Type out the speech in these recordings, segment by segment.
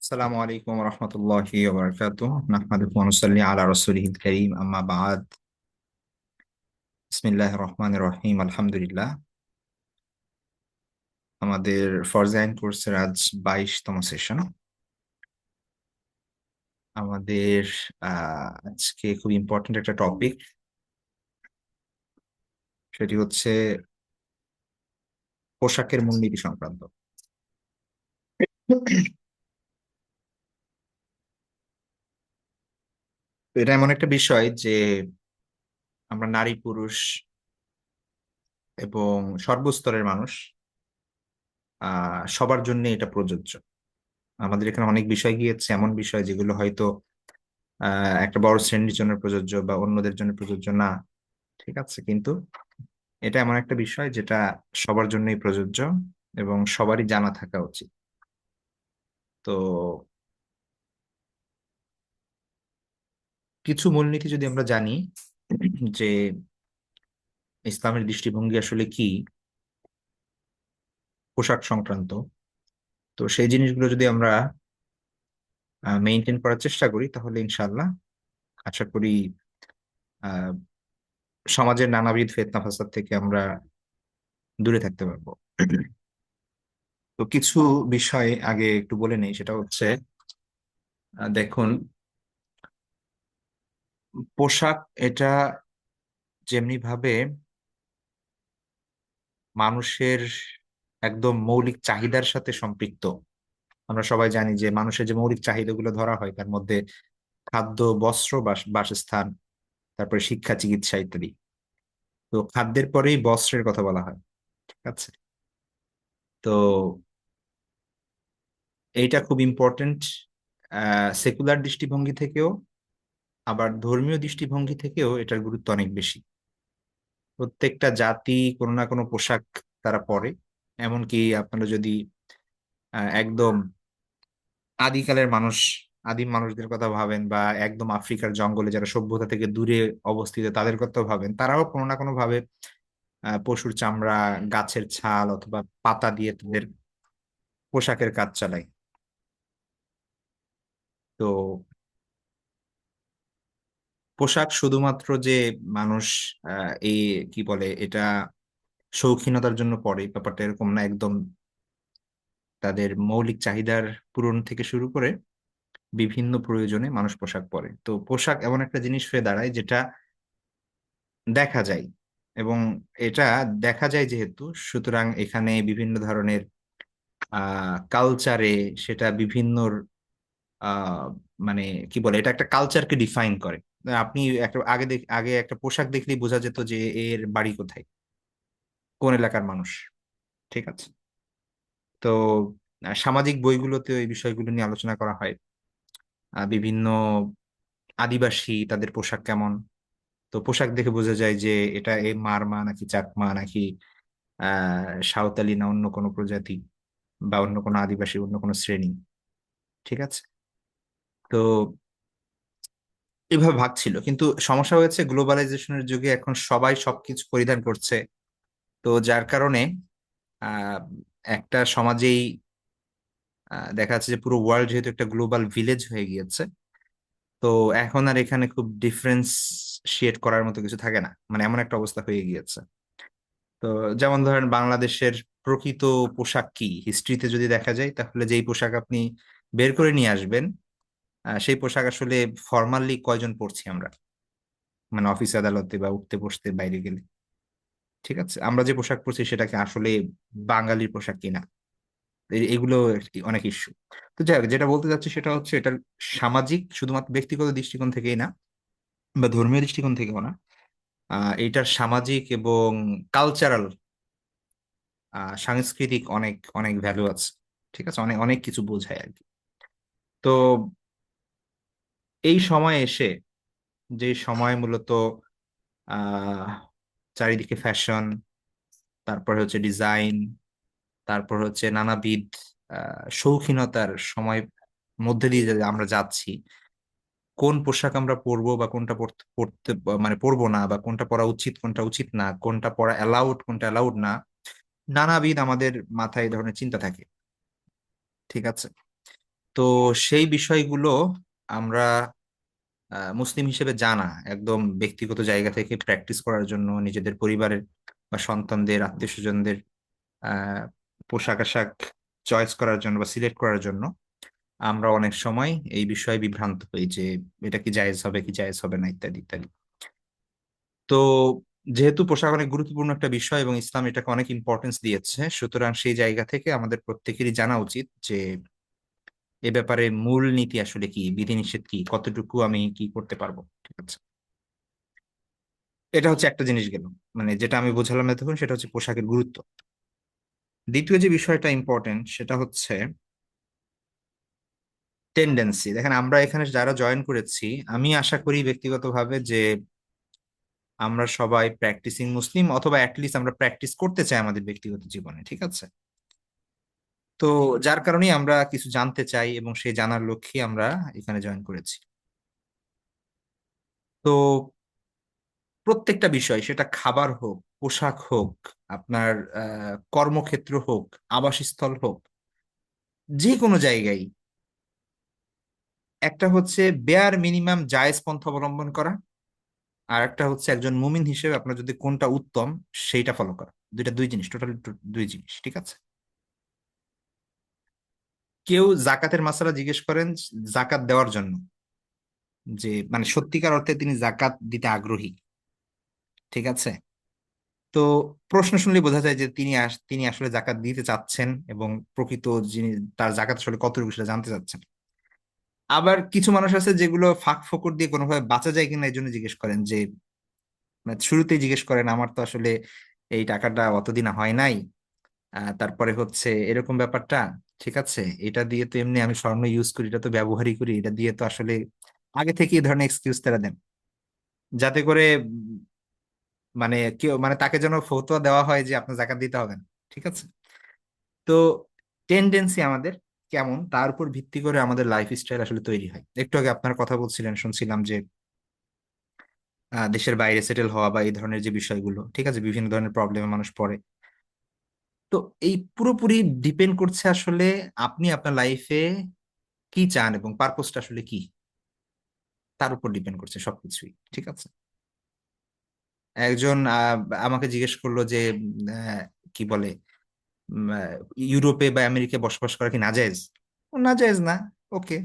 السلام عليكم ورحمة الله وبركاته نحمده ونصلي على رسوله الكريم أما بعد بسم الله الرحمن الرحيم الحمد لله আমাদের ফরজাইন কোর্সের আজ 22তম সেশন। আমাদের আজকে খুব ইম্পর্টেন্ট একটা টপিক, সেটি হচ্ছে পোশাকের মূলনীতি সংক্রান্ত। তো এটা এমন একটা বিষয় যে আমরা নারী পুরুষ এবং সর্বস্তরের মানুষ সবার জন্য এটা প্রযোজ্য। আমাদের এখানে অনেক বিষয় গিয়েছে, এমন বিষয় যেগুলো হয়তো একটা বড় শ্রেণীর জন্য প্রযোজ্য বা অন্যদের জন্য প্রযোজ্য না। ঠিক আছে, কিন্তু এটা এমন একটা বিষয় যেটা সবার জন্যই প্রযোজ্য এবং সবারই জানা থাকা উচিত। তো কিছু মূলনীতি যদি আমরা জানি যে ইসলামের দৃষ্টিভঙ্গি আসলে কি পোশাক সংক্রান্ত, তো সেই জিনিসগুলো যদি আমরা মেনটেন করার চেষ্টা করি তাহলে ইনশাআল্লাহ আশা করি আহ সমাজের নানাবিধ ফিতনা ফাসাদ থেকে আমরা দূরে থাকতে পারবো। তো কিছু বিষয় আগে একটু বলে নেই, সেটা হচ্ছে দেখুন, পোশাক এটা যেমনি ভাবে মানুষের একদম মৌলিক চাহিদার সাথে সম্পৃক্ত। আমরা সবাই জানি যে মানুষের যে মৌলিক চাহিদাগুলো ধরা হয় তার মধ্যে খাদ্য, বস্ত্র, বাসস্থান, তারপরে শিক্ষা, চিকিৎসা ইত্যাদি। তো খাদ্যের পরেই বস্ত্রের কথা বলা হয়। ঠিক আছে, তো এইটা খুব ইম্পর্টেন্ট সেকুলার দৃষ্টিভঙ্গি থেকেও, আবার ধর্মীয় দৃষ্টিভঙ্গি থেকেও এটার গুরুত্ব অনেক বেশি। প্রত্যেকটা জাতি কোনো না কোনো পোশাক তারা পরে। এমনকি আপনারা যদি একদম আদিকালের মানুষ, আদিম মানুষদের কথা ভাবেন বা একদম আফ্রিকার জঙ্গলে যারা সভ্যতা থেকে দূরে অবস্থিত তাদের কথা ভাবেন, তারাও কোনো না কোনো ভাবে পশুর চামড়া, গাছের ছাল অথবা পাতা দিয়ে তাদের পোশাকের কাজ চালায়। তো পোশাক শুধুমাত্র যে মানুষ এই কি বলে এটা শৌখিনতার জন্য পরে, ব্যাপারটা এরকম না। একদম তাদের মৌলিক চাহিদার পূরণ থেকে শুরু করে বিভিন্ন প্রয়োজনে মানুষ পোশাক পরে। তো পোশাক এমন একটা জিনিস হয়ে দাঁড়ায় যেটা দেখা যায়, এবং এটা দেখা যায় যেহেতু, সুতরাং এখানে বিভিন্ন ধরনের কালচারে সেটা বিভিন্ন আহ মানে কি বলে, এটা একটা কালচারকে ডিফাইন করে। আপনি একটা আগে একটা পোশাক দেখলেই বোঝা যেত যে এর বাড়ি কোথায়, কোন এলাকার মানুষ। ঠিক আছে, তো সামাজিক বইগুলোতে এই বিষয়গুলো নিয়ে আলোচনা করা হয়। বিভিন্ন আদিবাসী তাদের পোশাক কেমন, তো পোশাক দেখে বোঝা যায় যে এটা এ মারমা নাকি চাকমা নাকি সাঁওতালি না অন্য কোনো প্রজাতি বা অন্য কোনো আদিবাসী, অন্য কোনো শ্রেণী। ঠিক আছে, তো এভাবে ভাগ ছিল, কিন্তু সমস্যা হয়েছে গ্লোবালাইজেশনের যুগে এখন সবাই সবকিছু পরিধান করছে। তো যার কারণে আহ একটা সমাজেই দেখা যাচ্ছে যে পুরো ওয়ার্ল্ড যেহেতু একটা গ্লোবাল ভিলেজ হয়ে গিয়েছে, তো এখন আর এখানে খুব ডিফারেন্সিয়েট করার মতো কিছু থাকে না, মানে এমন একটা অবস্থা হয়ে গিয়েছে। তো যেমন ধরেন বাংলাদেশের প্রকৃত পোশাক কি হিস্ট্রিতে যদি দেখা যায়, তাহলে যেই পোশাক আপনি বের করে নিয়ে আসবেন, সেই পোশাক আসলে ফর্মালি কয়জন পরছি আমরা, মানে অফিস আদালতে বা উঠতে বসতে বাইরে গেলে। ঠিক আছে, আমরা যে পোশাক পরছি সেটাকে আসলে বাঙালির পোশাক কিনা, এগুলো অনেক ইস্যু। তো যাই হোক, যেটা বলতে চাচ্ছি সেটা হচ্ছে এটা সামাজিক, শুধুমাত্র ব্যক্তিগত দৃষ্টিকোণ থেকেই না বা ধর্মীয় দৃষ্টিকোণ থেকেও না, এটার সামাজিক এবং কালচারাল, সাংস্কৃতিক অনেক অনেক ভ্যালু আছে। ঠিক আছে, অনেক অনেক কিছু বোঝায় আর কি। তো এই সময় এসে, যে সময় মূলত আহ চারিদিকে ফ্যাশন, তারপর হচ্ছে ডিজাইন, তারপর হচ্ছে নানাবিধ শৌখিনতার সময় মধ্যে দিয়ে যে আমরা যাচ্ছি, কোন পোশাক আমরা পরবো বা কোনটা পরতে মানে পরবো না, বা কোনটা পরা উচিত কোনটা উচিত না, কোনটা পরা অ্যালাউড কোনটা অ্যালাউড না, নানাবিধ আমাদের মাথায় এই ধরনের চিন্তা থাকে। ঠিক আছে, তো সেই বিষয়গুলো আমরা মুসলিম হিসেবে জানা, একদম ব্যক্তিগত জায়গা থেকে প্র্যাকটিস করার জন্য, নিজেদের পরিবারের বা সন্তানদের, আত্মীয় স্বজনদের আহ পোশাক আশাক চয়েস করার জন্য বা সিলেক্ট করার জন্য আমরা অনেক সময় এই বিষয়ে বিভ্রান্ত হই যে এটা কি জায়েজ হবে কি জায়েজ হবে না, ইত্যাদি ইত্যাদি। তো যেহেতু পোশাক অনেক গুরুত্বপূর্ণ একটা বিষয় এবং ইসলাম এটাকে অনেক ইম্পর্টেন্স দিয়েছে, সুতরাং সেই জায়গা থেকে আমাদের প্রত্যেকেরই জানা উচিত যে এ ব্যাপারে মূল নীতি আসলে কি, বিধিনিষেধ কি, কতটুকু আমি কি করতে পারবো। ঠিক আছে, এটা হচ্ছে একটা জিনিস গেল, মানে যেটা আমি বোঝালাম এতক্ষণ সেটা হচ্ছে পোশাকের গুরুত্ব। দ্বিতীয় যে বিষয়টা ইম্পর্টেন্ট সেটা হচ্ছে টেন্ডেন্সি। দেখেন, আমরা এখানে যারা জয়েন করেছি, আমি আশা করি ব্যক্তিগতভাবে যে আমরা সবাই প্র্যাকটিসিং মুসলিম, অথবা অ্যাটলিস্ট আমরা প্র্যাকটিস করতে চাই আমাদের ব্যক্তিগত জীবনে। ঠিক আছে, তো যার কারণেই আমরা কিছু জানতে চাই এবং সেই জানার লক্ষ্যে আমরা এখানে জয়েন করেছি। তো প্রত্যেকটা বিষয়, সেটা খাবার হোক, পোশাক হোক, আপনার কর্মক্ষেত্র হোক, আবাসস্থল হোক, যে কোনো জায়গায় একটা হচ্ছে বেয়ার মিনিমাম জায়েজ পন্থা অবলম্বন করা, আর একটা হচ্ছে একজন মুমিন হিসেবে আপনার যদি কোনটা উত্তম সেইটা ফলো করা। দুইটা, দুই জিনিস, টোটালি দুই জিনিস। ঠিক আছে, কেউ জাকাতের মাসালা জিজ্ঞেস করেন জাকাত দেওয়ার জন্য, যে মানে সত্যিকার অর্থে তিনি জাকাত দিতে আগ্রহী। ঠিক আছে, তো প্রশ্ন শুনলে বোঝা যায় যে তিনি আসলে জাকাত দিতে চাচ্ছেন এবং প্রকৃত যিনি তার জাকাত আসলে কতটুকু সেটা জানতে চাচ্ছেন। আবার কিছু মানুষ আছে যেগুলো ফাঁক ফোকর দিয়ে কোনোভাবে বাঁচা যায় কিনা এই জন্য জিজ্ঞেস করেন, যে মানে শুরুতেই জিজ্ঞেস করেন আমার তো আসলে এই টাকাটা অতদিন হয় নাই, তারপরে হচ্ছে এরকম ব্যাপারটা। ঠিক আছে, এটা দিয়ে তো এমনি আমি স্বর্ণ ইউজ করি, এটা তো ব্যবহারই করি, এটা দিয়ে তো আসলে আগে থেকে এই ধরনের এক্সকিউজ তারা দেন, যাতে করে মানে কেউ মানে তাকে যেন ফতোয়া দেওয়া হয় যে আপনার জাকাত দিতে হবে না। ঠিক আছে, তো টেন্ডেন্সি আমাদের কেমন তার উপর ভিত্তি করে আমাদের লাইফ স্টাইল আসলে তৈরি হয়। একটু আগে আপনার কথা বলছিলেন, শুনছিলাম যে দেশের বাইরে সেটেল হওয়া বা এই ধরনের যে বিষয়গুলো, ঠিক আছে, বিভিন্ন ধরনের প্রবলেমে মানুষ পড়ে। তো এই পুরোপুরি ডিপেন্ড করছে আসলে আপনি আপনার লাইফে কি চান এবং পারপোজটা আসলে কি, তার উপর ডিপেন্ড করছে সবকিছুই। ঠিক আছে, একজন আমাকে জিজ্ঞেস করলো যে আহ, কি বলে, ইউরোপে বা আমেরিকায় বসবাস করা কি নাজায়েজ? নাজায়েজ না, ওকে,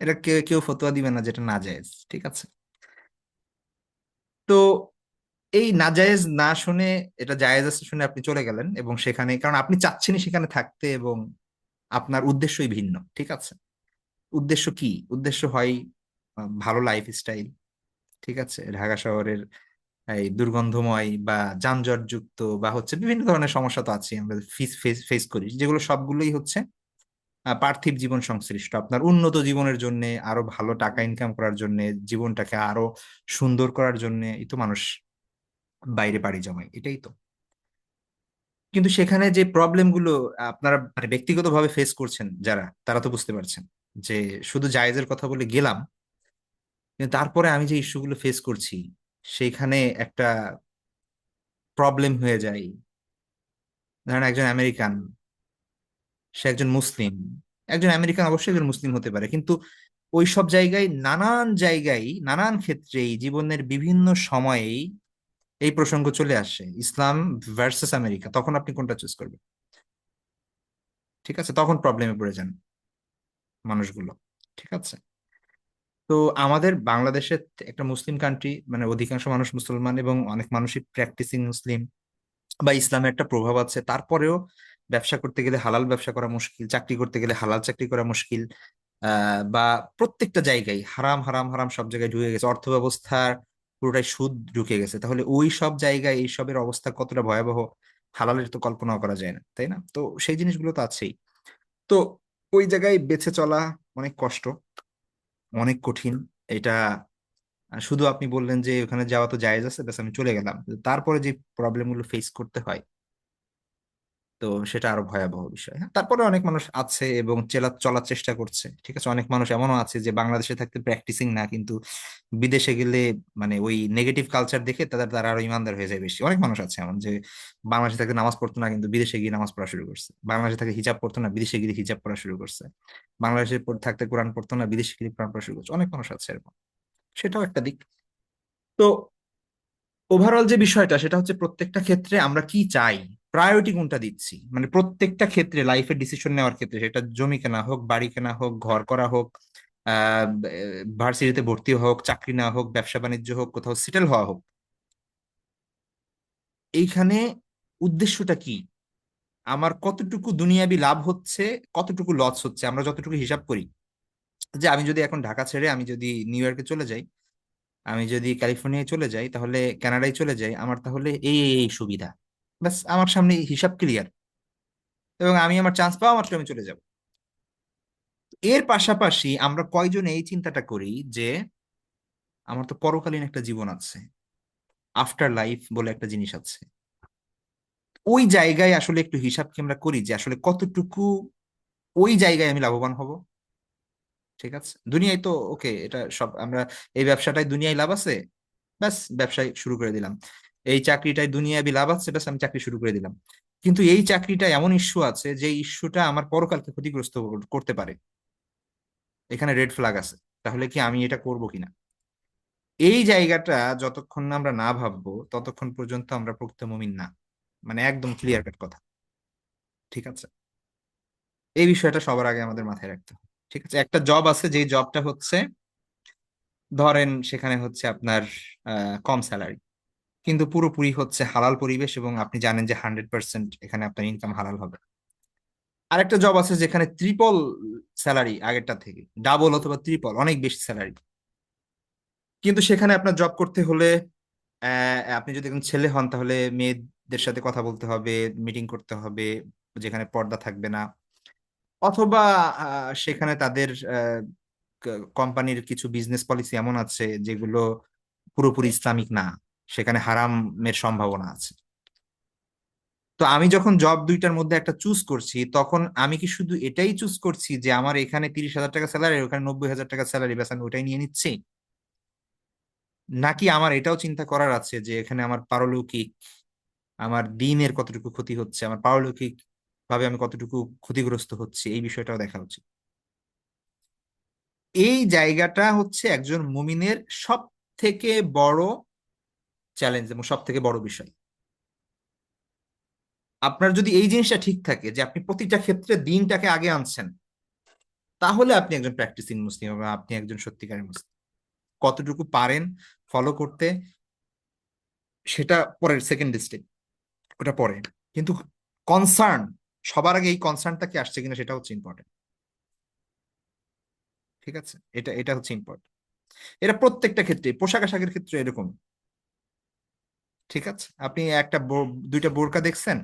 এটা কেউ কেউ ফতোয়া দিবে না যেটা নাজায়েজ। ঠিক আছে, তো এই নাজায়েজ না শুনে এটা জায়েজ আছে শুনে আপনি চলে গেলেন এবং সেখানে, কারণ আপনি চাচ্ছেনই সেখানে থাকতে এবং আপনার উদ্দেশ্যই ভিন্ন। ঠিক আছে, উদ্দেশ্য কি? উদ্দেশ্য হয় ভালো লাইফ স্টাইল। ঠিক আছে, ঢাকা শহরের এই দুর্গন্ধময় বা যানজট যুক্ত বা হচ্ছে বিভিন্ন ধরনের সমস্যা তো আছে আমরা ফেস করি, যেগুলো সবগুলোই হচ্ছে পার্থিব জীবন সংশ্লিষ্ট। আপনার উন্নত জীবনের জন্য, আরো ভালো টাকা ইনকাম করার জন্য, জীবনটাকে আরো সুন্দর করার জন্য এই তো মানুষ বাইরে পাড়ি জমায়, এটাই তো। কিন্তু সেখানে যে প্রবলেম গুলো আপনারা মানে ব্যক্তিগতভাবে ফেস করছেন যারা, তারা তো বুঝতে পারছেন যে শুধু জায়েজের কথা বলে গেলাম, কিন্তু তারপরে আমি যে ইস্যুগুলো ফেস করছি সেইখানে একটা প্রবলেম হয়ে যায়। ধরেন একজন আমেরিকান, সে একজন মুসলিম, একজন আমেরিকান অবশ্যই একজন মুসলিম হতে পারে, কিন্তু ওই সব জায়গায় নানান জায়গায় নানান ক্ষেত্রেই জীবনের বিভিন্ন সময়েই এই প্রসঙ্গ চলে আসে, ইসলাম ভার্সেস আমেরিকা, তখন আপনি কোনটা চুজ করবেন? ঠিক আছে, তখন প্রবলেমে পড়ে যান মানুষগুলো। ঠিক আছে, তো আমাদের বাংলাদেশে একটা মুসলিম কান্ট্রি, মানে অধিকাংশ মানুষ মুসলমান এবং অনেক মানুষই প্র্যাকটিসিং মুসলিম বা ইসলামের একটা প্রভাব আছে, তারপরেও ব্যবসা করতে গেলে হালাল ব্যবসা করা মুশকিল, চাকরি করতে গেলে হালাল চাকরি করা মুশকিল, বা প্রত্যেকটা জায়গায় হারাম হারাম হারাম সব জায়গায় ঢুকে গেছে, অর্থ ব্যবস্থার পুরোটাই সুদ ঢুকে গেছে। তাহলে ওই সব জায়গায় এইসবের অবস্থা কতটা ভয়াবহ, হালালের তো কল্পনাও করা যায় না, তাই না? তো সেই জিনিসগুলো তো আছেই। তো ওই জায়গায় বেঁচে চলা অনেক কষ্ট, অনেক কঠিন। এটা শুধু আপনি বললেন যে ওখানে যাওয়া তো জায়েজ আছে, ব্যাস আমি চলে গেলাম, কিন্তু তারপরে যে প্রবলেম গুলো ফেস করতে হয়, তো সেটা আরো ভয়াবহ বিষয়। হ্যাঁ, তারপরে অনেক মানুষ আছে এবং চলার চেষ্টা করছে, ঠিক আছে। অনেক মানুষ এমনও আছে যে বাংলাদেশে থাকতে প্র্যাকটিসিং না, কিন্তু বিদেশে গেলে মানে ওই নেগেটিভ কালচার দেখে তারা আরো ইমানদার হয়ে যায় বেশি। অনেক মানুষ আছে এমন যে বাংলাদেশে থাকতে নামাজ পড়তো না, কিন্তু বিদেশে গিয়ে নামাজ পড়া শুরু করছে। বাংলাদেশে থাকতে হিজাব পড়তো না, বিদেশে গিয়ে হিজাব পড়া শুরু করছে। বাংলাদেশে থাকতে কোরআন পড়তো না, বিদেশে গিয়ে কোরআন পড়া শুরু করছে। অনেক মানুষ আছে এরকম। সেটাও একটা দিক। তো ওভারঅল যে বিষয়টা সেটা হচ্ছে প্রত্যেকটা ক্ষেত্রে আমরা কি চাই, প্রায়োরিটি কোনটা দিচ্ছি, মানে প্রত্যেকটা ক্ষেত্রে লাইফের ডিসিশন নেওয়ার ক্ষেত্রে, সেটা জমি কেনা হোক, বাড়ি কেনা হোক, ঘর করা হোক, আহ ভার্সিটিতে ভর্তি হোক, চাকরি না হোক, ব্যবসা বাণিজ্য হোক, কোথাও সেটেল হওয়া হোক, এইখানে উদ্দেশ্যটা কি? আমার কতটুকু দুনিয়াবি লাভ হচ্ছে, কতটুকু লস হচ্ছে, আমরা যতটুকু হিসাব করি যে আমি যদি এখন ঢাকা ছেড়ে আমি যদি নিউ ইয়র্কে চলে যাই, আমি যদি ক্যালিফোর্নিয়ায় চলে যাই, তাহলে কানাডায় চলে যাই, আমার তাহলে এই সুবিধা, ব্যাস আমার সামনে হিসাব ক্লিয়ার, এবং আমি আমার চান্স পাওয়া মাত্র আমি চলে যাব। এর পাশাপাশি আমরা কয়জন এই চিন্তাটা করি যে আমার তো পরকালীন একটা জীবন আছে, আফটার লাইফ বলে একটা জিনিস আছে। ওই জায়গায় আসলে একটু হিসাব কি আমরা করি যে আসলে কতটুকু ওই জায়গায় আমি লাভবান হব? ঠিক আছে, দুনিয়ায় তো ওকে, এটা সব আমরা, এই ব্যবসাটায় দুনিয়ায় লাভ আছে, ব্যাস ব্যবসায় শুরু করে দিলাম। এই চাকরিটায় দুনিয়াবি লাভ আছে, ব্যাস আমি চাকরি শুরু করে দিলাম। কিন্তু এই চাকরিটা এমন ইস্যু আছে যে ইস্যুটা আমার পরকালকে ক্ষতিগ্রস্ত করতে পারে, এখানে রেড ফ্ল্যাগ আছে। তাহলে কি আমি এটা করব কিনা? এই জায়গাটা যতক্ষণ না আমরা না ভাববো, ততক্ষণ পর্যন্ত আমরা প্রকৃত মুমিন না। মানে একদম ক্লিয়ার কাট কথা। ঠিক আছে, এই বিষয়টা সবার আগে আমাদের মাথায় রাখতে হবে। ঠিক আছে, একটা জব আছে, যেই জবটা হচ্ছে ধরেন সেখানে হচ্ছে আপনার কম স্যালারি, কিন্তু পুরোপুরি হচ্ছে হালাল পরিবেশ, এবং আপনি জানেন যে 100% এখানে আপনার ইনকাম হালাল হবে। আরেকটা জব আছে যেখানে ট্রিপল স্যালারি, আগেরটা থেকে ডাবল অথবা ট্রিপল, অনেক বেশি স্যালারি, কিন্তু সেখানে আপনার জব করতে হলে আপনি যদি একজন ছেলে হন তাহলে মেয়েদের সাথে কথা বলতে হবে, মিটিং করতে হবে, যেখানে পর্দা থাকবে না। অথবা সেখানে তাদের কোম্পানির কিছু বিজনেস পলিসি এমন আছে যেগুলো পুরোপুরি ইসলামিক না, সেখানে হারামের সম্ভাবনা আছে। তো আমি যখন জব দুইটার মধ্যে একটা চুজ করছি, তখন আমি কি শুধু এটাই চুজ করছি যে আমার এখানে 30,000 টাকা স্যালারি, ওখানে 90,000 টাকা স্যালারি, ব্যাস আমি ওটাই নিয়ে নিচ্ছি? নাকি আমার এটাও চিন্তা করার আছে যে এখানে আমার পারলৌকিক, আমার দিনের কতটুকু ক্ষতি হচ্ছে, আমার পারলৌকিক ভাবে আমি কতটুকু ক্ষতিগ্রস্ত হচ্ছে, এই বিষয়টাও দেখা উচিত। এই জায়গাটা হচ্ছে একজন মুমিনের সব থেকে বড় চ্যালেঞ্জ এবং সব থেকে বড় বিষয়। আপনার যদি এই জিনিসটা ঠিক থাকে যে আপনি প্রতিটা ক্ষেত্রে দিনটাকে আগে আনছেন, তাহলে আপনি একজন প্র্যাকটিসিং মুসলিম এবং আপনি একজন সত্যিকারের মুসলিম। কতটুকু পারেন ফলো করতে, সেটা পরের সেকেন্ড স্টেপ, ওটা পরে। কিন্তু কনসার্ন, সবার আগে এই কনসার্নটা কি আসছে কিনা সেটা হচ্ছে ইম্পর্টেন্ট। ঠিক আছে, এটা এটা হচ্ছে ইম্পর্টেন্ট। এটা প্রত্যেকটা ক্ষেত্রে, পোশাক আশাকের ক্ষেত্রে এরকম। ঠিক আছে, আপনি দুইটা বোরকা দেখছেন,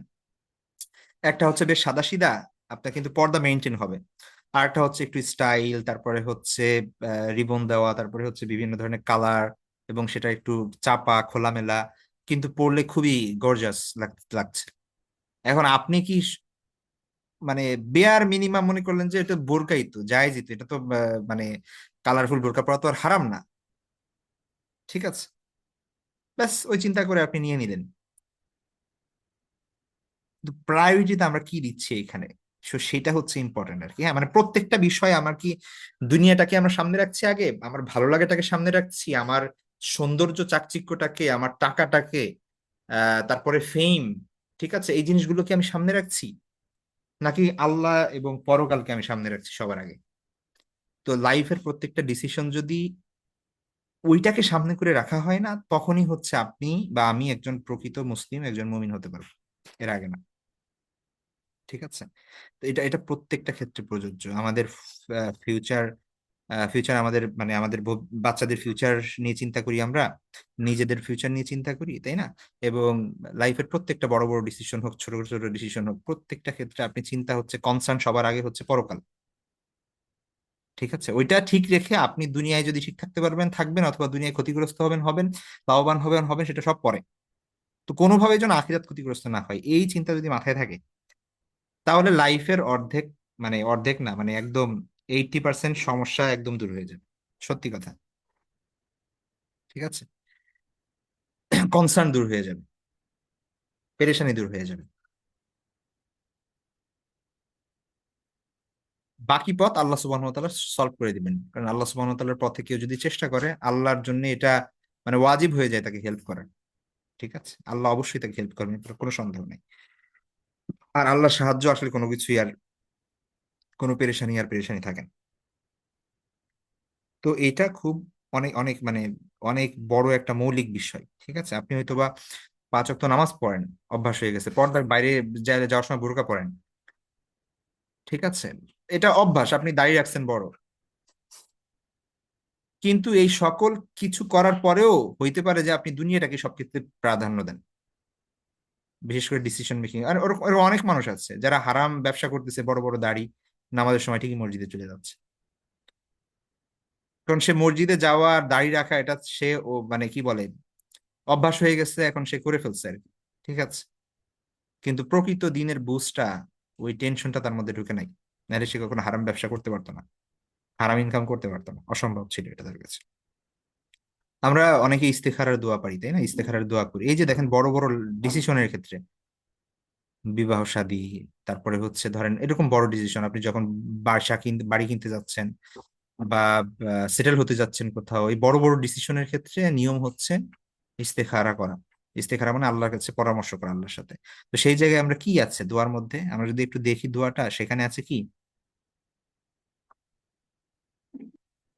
একটা হচ্ছে বেশ সাদাসিধা, আপনার কিন্তু পর্দা মেনটেন হবে। আর একটা হচ্ছে একটু স্টাইল, তারপরে হচ্ছে রিবন দেওয়া, তারপরে হচ্ছে বিভিন্ন ধরনের কালার, এবং সেটা একটু চাপা খোলামেলা, কিন্তু পরলে খুবই গর্জাস লাগছে। এখন আপনি কি মানে বেয়ার মিনিমাম মনে করলেন যে এটা বোরকাই তো জায়েজই, তো এটা তো মানে কালারফুল বোরকা পরা তো আর হারাম না। ঠিক আছে, ব্যাস ওই চিন্তা করে আপনি নিয়ে নিলেন। কিন্তু প্রায়োরিটিতে আমরা কি দিচ্ছি এখানে, সেটা হচ্ছে ইম্পর্টেন্ট আর কি। হ্যাঁ, মানে প্রত্যেকটা বিষয় আমার কি দুনিয়াটাকে আমরা সামনে রাখছি আগে, আমার ভালো লাগাটাকে সামনে রাখছি, আমার সৌন্দর্য চাকচিক্যটাকে, আমার টাকাটাকে, তারপরে ফেম, ঠিক আছে, এই জিনিসগুলোকে আমি সামনে রাখছি, নাকি আল্লাহ এবং পরকালকে আমি সামনে রাখছি সবার আগে? তো লাইফের প্রত্যেকটা ডিসিশন যদি ওইটাকে সামনে করে রাখা হয় না, তখনই হচ্ছে আপনি বা আমি একজন প্রকৃত মুসলিম, একজন মুমিন হতে পারবো, এর আগে না। ঠিক আছে, তো এটা এটা প্রত্যেকটা ক্ষেত্রে প্রযোজ্য। আমাদের ফিউচার, ফিউচার আমাদের মানে আমাদের বাচ্চাদের ফিউচার নিয়ে চিন্তা করি আমরা, নিজেদের ফিউচার নিয়ে চিন্তা করি, তাই না? এবং লাইফের প্রত্যেকটা বড় বড় ডিসিশন হোক, ছোট ছোট ডিসিশন হোক, প্রত্যেকটা ক্ষেত্রে আপনি চিন্তা হচ্ছে কনসার্ন সবার আগে হচ্ছে পরকাল। ঠিক আছে, ওইটা ঠিক রেখে আপনি দুনিয়ায় যদি ঠিক থাকতে পারবেন থাকবেন, অথবা দুনিয়ায় ক্ষতিগ্রস্ত হবেন হবেন, লাভবান হবেন হবেন, সেটা সব পরে। তো কোনোভাবে যেন আখিরাত ক্ষতিগ্রস্ত না হয়, এই চিন্তা যদি মাথায় থাকে, তাহলে লাইফের অর্ধেক, মানে অর্ধেক না, মানে একদম 80% সমস্যা একদম দূর হয়ে যাবে। সত্যি কথা। ঠিক আছে। কনসার্ন দূর হয়ে যাবে, পেরেশানি দূর হয়ে যাবে। বাকি পথ আল্লাহ সুবহানাহু ওয়া তাআলা সলভ করে দিবেন, কারণ আল্লাহ সুবহানাহু ওয়া তাআলার পথে কেউ যদি চেষ্টা করে, আল্লাহর জন্য এটা মানে ওয়াজিব হয়ে যায় তাকে হেল্প করা। ঠিক আছে, আল্লাহ অবশ্যই তাকে হেল্প করবেন, এটার কোনো সন্দেহ নেই। আর আল্লাহর সাহায্য আসলে কোনো কিছুই আর, কোনো পেরেশানি আর পেরেশানি থাকে না। তো এটা খুব অনেক অনেক মানে অনেক বড় একটা মৌলিক বিষয়। ঠিক আছে, আপনি হয়তোবা 5 ওয়াক্ত নামাজ পড়েন, অভ্যাস হয়ে গেছে, পর্দার বাইরে যাওয়ার সময় বোরকা পড়েন। ঠিক আছে, এটা অভ্যাস, আপনি দাঁড়িয়ে রাখছেন বড়, কিন্তু এই সকল কিছু করার পরেও হইতে পারে যে আপনি দুনিয়াটাকে সবক্ষেত্রে প্রাধান্য দেন, বিশেষ করে ডিসিশন মেকিং। আর ওরকম অনেক মানুষ আছে যারা হারাম ব্যবসা করতেছে, বড় বড় দাড়ি, নামাজের সময় ঠিকই মসজিদে চলে যাচ্ছে। কারণ সে মসজিদে যাওয়া আর দাড়ি রাখা এটা সে ও মানে কি বলে অভ্যাস হয়ে গেছে, এখন সে করে ফেলছে আর কি। ঠিক আছে, কিন্তু প্রকৃত দিনের বুঝটা, ওই টেনশনটা তার মধ্যে ঢুকে নাই, নাহলে সে কখনো হারাম ব্যবসা করতে পারতো না, হারাম ইনকাম করতে পারতো না, অসম্ভব ছিল এটা তার কাছে। আমরা অনেকে ইস্তেখারার দোয়া পারি, তাই না? ইস্তেখারার দোয়া করি, এই যে দেখেন বড় বড় ডিসিশনের ক্ষেত্রে, বিবাহ শাদী, তারপরে হচ্ছে ধরেন এরকম বড় ডিসিশন, আপনি যখন বাড়ি কিনতে যাচ্ছেন বা সেটেল হতে যাচ্ছেন কোথাও, এই বড় বড় ডিসিশনের ক্ষেত্রে নিয়ম হচ্ছে ইস্তেখারা করা। ইস্তেখারা মানে আল্লাহর কাছে পরামর্শ করা, আল্লাহর সাথে। তো সেই জায়গায় আমরা কি আছে দোয়ার মধ্যে, আমরা যদি একটু দেখি দোয়াটা, সেখানে আছে কি,